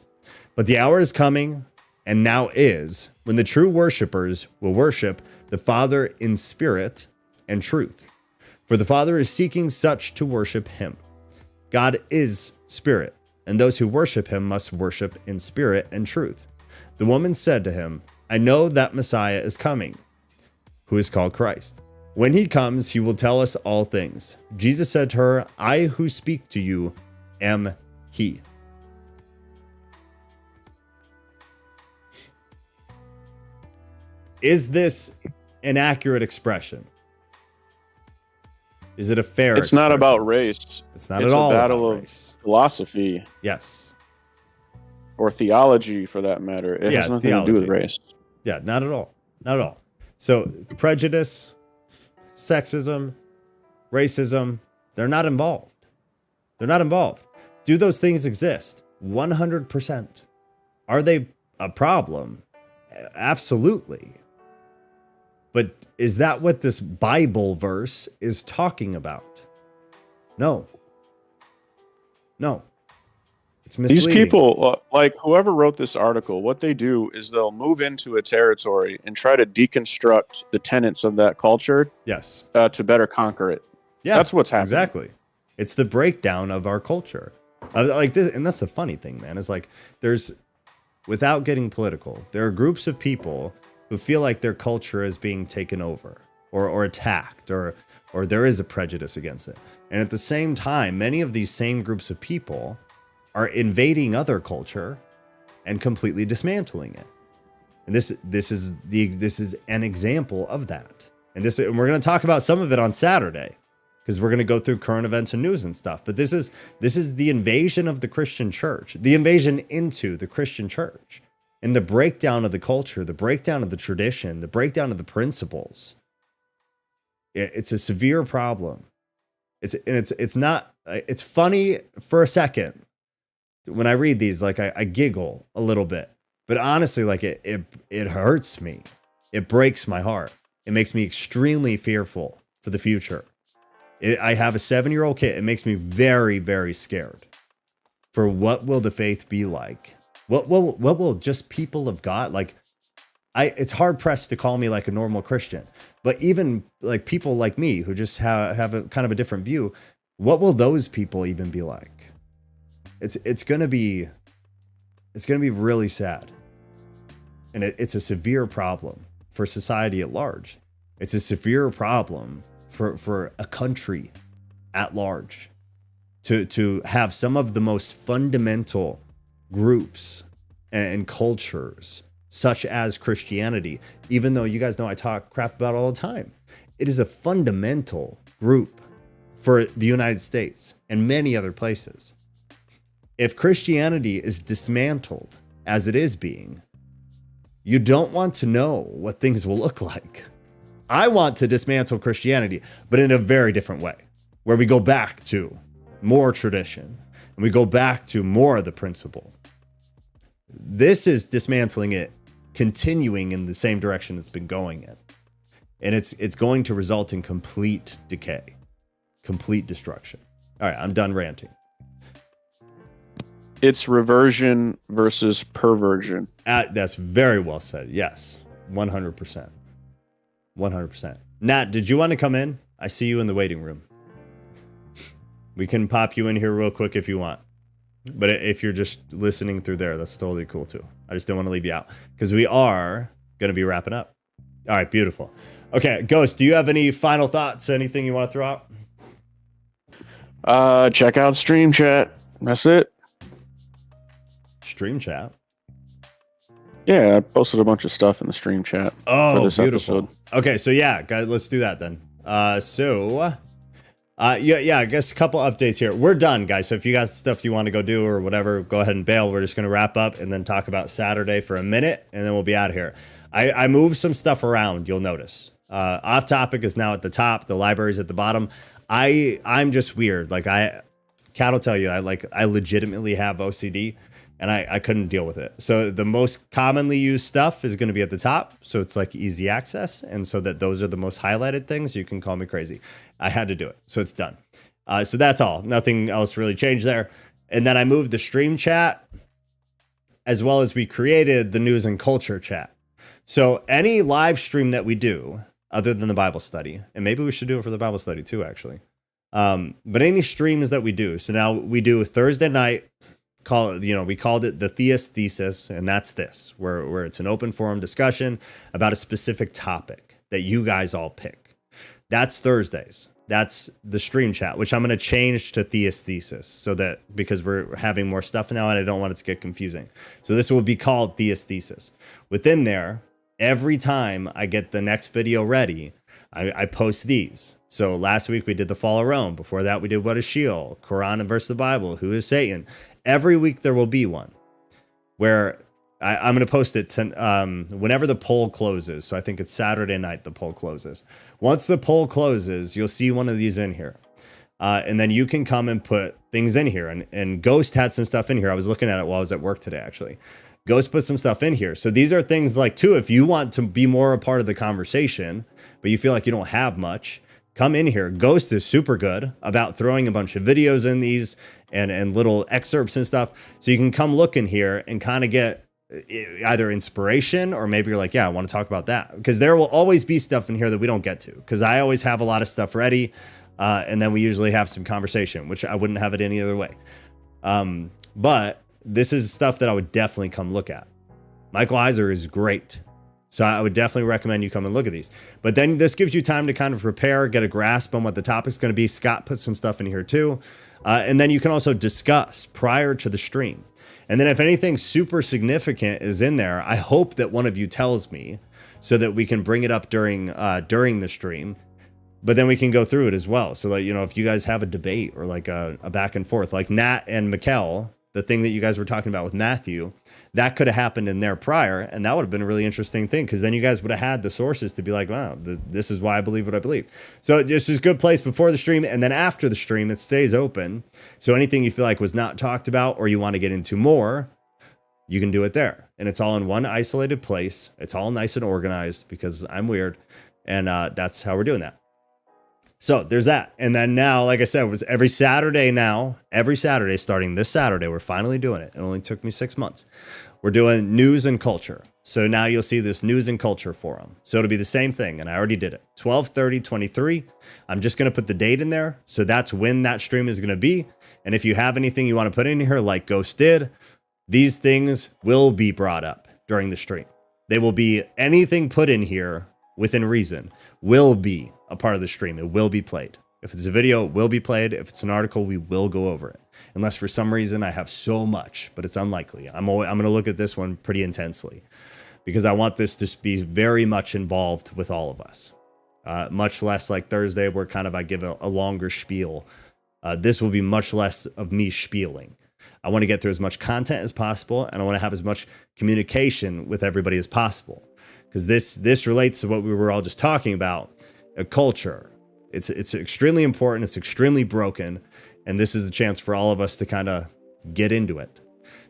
But the hour is coming, and now is, when the true worshipers will worship the Father in spirit and truth. For the Father is seeking such to worship him. God is spirit, and those who worship him must worship in spirit and truth. The woman said to him, I know that Messiah is coming, who is called Christ. When he comes, he will tell us all things. Jesus said to her, I who speak to you am he. Is this an accurate expression? Is it a fair It's expression? not about race. It's not at all a battle about of race. philosophy. Yes. Or theology, for that matter. It has nothing to do with race. Yeah, not at all. Not at all. So prejudice, sexism, racism, they're not involved. They're not involved. Do those things exist? 100%. Are they a problem? Absolutely. But is that what this Bible verse is talking about? No. No. It's misleading. These people, like whoever wrote this article, what they do is they'll move into a territory and try to deconstruct the tenets of that culture. Yes. To better conquer it. Yeah, that's what's happening. Exactly. It's the breakdown of our culture. Like this, and that's the funny thing, man. Is like without getting political, there are groups of people who feel like their culture is being taken over or attacked or there is a prejudice against it. And at the same time, many of these same groups of people are invading other culture and completely dismantling it. And this is an example of that. And we're going to talk about some of it on Saturday, because we're going to go through current events and news and stuff. But this is the invasion of the Christian church, the invasion into the Christian church, and the breakdown of the culture, the breakdown of the tradition, the breakdown of the principles. It's a severe problem. It's funny for a second. When I read these, like I giggle a little bit, but honestly, like it hurts me. It breaks my heart. It makes me extremely fearful for the future. I have a 7-year-old kid. It makes me very, very scared for what will the faith be like? What will just people of God like? It's hard pressed to call me like a normal Christian, but even like people like me who just have a kind of a different view, what will those people even be like? It's gonna be really sad, and it's a severe problem for society at large. It's a severe problem for a country at large to have some of the most fundamental groups and cultures, such as Christianity, even though you guys know I talk crap about it all the time. It is a fundamental group for the United States and many other places. If Christianity is dismantled as it is being, you don't want to know what things will look like. I want to dismantle Christianity, but in a very different way, where we go back to more tradition and we go back to more of the principle. This is dismantling it, continuing in the same direction it's been going in. And it's going to result in complete decay, complete destruction. All right, I'm done ranting. It's reversion versus perversion. That's very well said. Yes, 100%. 100%. Nat, did you want to come in? I see you in the waiting room. We can pop you in here real quick if you want. But if you're just listening through there, that's totally cool too. I just didn't want to leave you out because we are going to be wrapping up. All right, beautiful. Okay, Ghost, do you have any final thoughts? Anything you want to throw out? Check out Stream Chat. That's it. Stream Chat? Yeah, I posted a bunch of stuff in the Stream Chat. Oh, for this beautiful. episode. Okay, so yeah, guys, let's do that then. Yeah, I guess a couple updates here. We're done, guys. So if you got stuff you want to go do or whatever, go ahead and bail. We're just going to wrap up and then talk about Saturday for a minute, and then we'll be out of here. I moved some stuff around, you'll notice. Off Topic is now at the top. The library's at the bottom. I'm just weird. Like Kat will tell you, I legitimately have OCD, and I couldn't deal with it. So the most commonly used stuff is going to be at the top. So it's like easy access. And so that those are the most highlighted things. You can call me crazy. I had to do it. So it's done. So that's all. Nothing else really changed there. And then I moved the Stream Chat, as well as we created the news and culture chat. So any live stream that we do, other than the Bible study, and maybe we should do it for the Bible study too, actually. But any streams that we do. So now we do Thursday night, we called it the Theist Thesis, and that's this, where it's an open forum discussion about a specific topic that you guys all pick. That's Thursdays. That's the Stream Chat, which I'm going to change to Theist Thesis, so that because we're having more stuff now and I don't want it to get confusing. So this will be called Theist Thesis. Within there, every time I get the next video ready, I post these. So last week we did the Fall of Rome. Before that we did What is Sheol, Quran versus the Bible, Who is Satan. Every week there will be one where I'm going to post it whenever the poll closes. So I think it's Saturday night the poll closes. Once the poll closes, you'll see one of these in here. And then you can come and put things in here. And Ghost had some stuff in here. I was looking at it while I was at work today, actually. Ghost put some stuff in here. So these are things like, too, if you want to be more a part of the conversation, but you feel like you don't have much, come in here. Ghost is super good about throwing a bunch of videos in these and little excerpts and stuff. So you can come look in here and kind of get either inspiration, or maybe you're like, yeah, I want to talk about that. Because there will always be stuff in here that we don't get to. Because I always have a lot of stuff ready. And then we usually have some conversation, which I wouldn't have it any other way. But this is stuff that I would definitely come look at. Michael Heiser is great. So I would definitely recommend you come and look at these. But then this gives you time to kind of prepare, get a grasp on what the topic's going to be. Scott put some stuff in here too. And then you can also discuss prior to the stream. And then if anything super significant is in there, I hope that one of you tells me so that we can bring it up during the stream. But then we can go through it as well. So that, if you guys have a debate or like a back and forth, like Nat and Mikkel, the thing that you guys were talking about with Matthew, that could have happened in there prior. And that would have been a really interesting thing, because then you guys would have had the sources to be like, wow, this is why I believe what I believe. So this is a good place before the stream. And then after the stream, it stays open. So anything you feel like was not talked about or you want to get into more, you can do it there. And it's all in one isolated place. It's all nice and organized because I'm weird. And that's how we're doing that. So there's that. And then now, like I said, it was every Saturday starting this Saturday, we're finally doing it. It only took me 6 months. We're doing news and culture. So now you'll see this news and culture forum. So it'll be the same thing. And I already did it. 12/30/23. I'm just going to put the date in there. So that's when that stream is going to be. And if you have anything you want to put in here, like Ghost did, these things will be brought up during the stream. They will be anything put in here within reason will be a part of the stream. It will be played. If it's a video, it will be played. If it's an article, we will go over it. Unless for some reason I have so much, but it's unlikely. I'm going to look at this one pretty intensely because I want this to be very much involved with all of us. Much less like Thursday where kind of I give a longer spiel. This will be much less of me spieling. I want to get through as much content as possible, and I want to have as much communication with everybody as possible. Because this relates to what we were all just talking about, a culture. It's extremely important. It's extremely broken. And this is a chance for all of us to kind of get into it.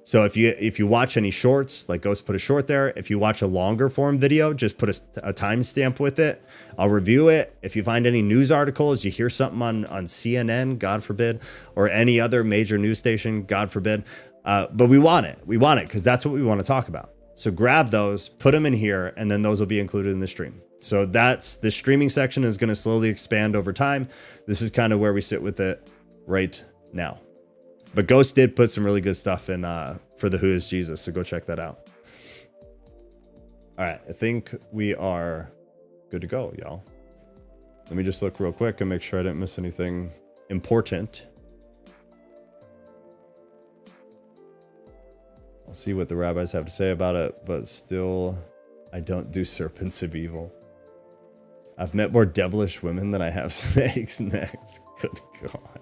So if you watch any shorts, like Ghost put a short there. If you watch a longer form video, just put a timestamp with it. I'll review it. If you find any news articles, you hear something on CNN, God forbid, or any other major news station, God forbid, But we want it. We want it because that's what we want to talk about. So grab those, put them in here, and then those will be included in the stream. So that's the streaming section is going to slowly expand over time. This is kind of where we sit with it right now. But Ghost did put some really good stuff in for the Who is Jesus. So go check that out. All right. I think we are good to go, y'all. Let me just look real quick and make sure I didn't miss anything important. I'll see what the rabbis have to say about it, but still, I don't do serpents of evil. I've met more devilish women than I have snakes' necks. Good God.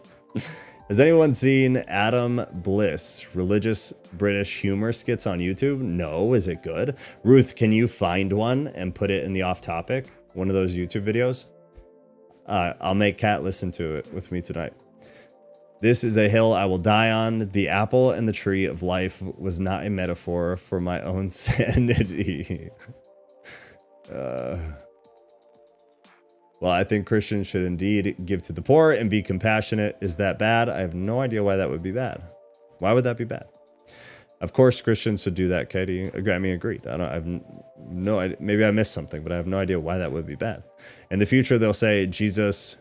Has anyone seen Adam Bliss, religious British humor skits on YouTube? No. Is it good? Ruth, can you find one and put it in the off topic? One of those YouTube videos? I'll make Kat listen to it with me tonight. This is a hill I will die on. The apple and the tree of life was not a metaphor for my own sanity. Well, I think Christians should indeed give to the poor and be compassionate. Is that bad? I have no idea why that would be bad. Why would that be bad? Of course, Christians should do that, Katie. I mean, agreed. I've no idea. Maybe I missed something, but I have no idea why that would be bad. In the future, they'll say Jesus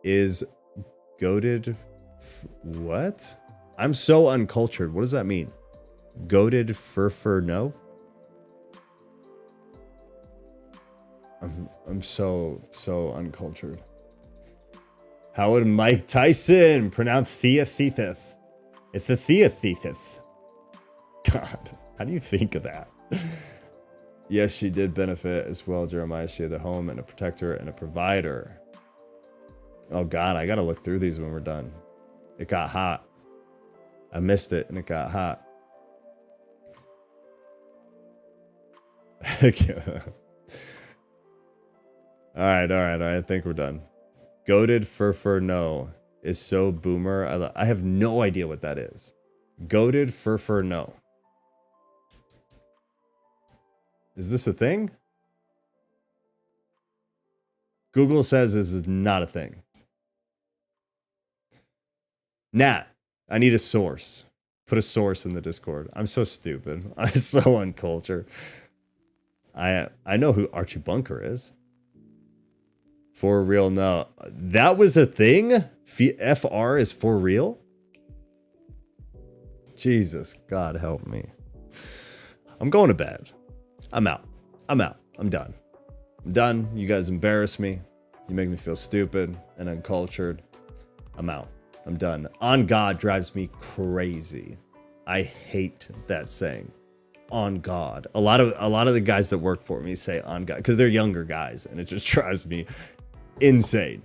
is goaded. What? I'm so uncultured. What does that mean? Goaded for no? I'm so uncultured. How would Mike Tyson pronounce Theist Thesis? It's a Theist Thesis. God, how do you think of that? Yes, she did benefit as well, Jeremiah. She had a home and a protector and a provider. Oh God, I gotta look through these when we're done. It got hot. I missed it and it got hot. All right. I think we're done. Goated for no is so boomer. I have no idea what that is. Goated for no. Is this a thing? Google says this is not a thing. Nat, I need a source. Put a source in the Discord. I'm so stupid. I'm so uncultured. I know who Archie Bunker is. For real, no. That was a thing? FR is for real? Jesus, God help me. I'm going to bed. I'm out. I'm done. I'm done. You guys embarrass me. You make me feel stupid and uncultured. I'm out. I'm done. On God drives me crazy. I hate that saying. On God. A lot of the guys that work for me say on God because they're younger guys, and it just drives me insane.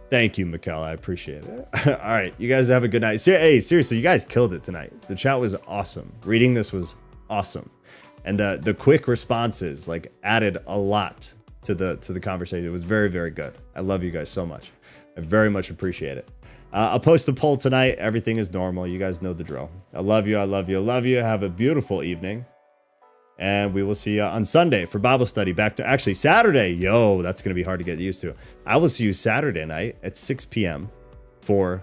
Thank you, Mikkel. I appreciate it. All right, you guys have a good night. Hey, seriously, you guys killed it tonight. The chat was awesome. Reading this was awesome, and the quick responses like added a lot to the conversation. It was very, very good. I love you guys so much. I very much appreciate it. I'll post a poll tonight. Everything is normal. You guys know the drill. I love you. Have a beautiful evening. And we will see you on Sunday for Bible study. Back to actually Saturday. Yo, that's going to be hard to get used to. I will see you Saturday night at 6 p.m. for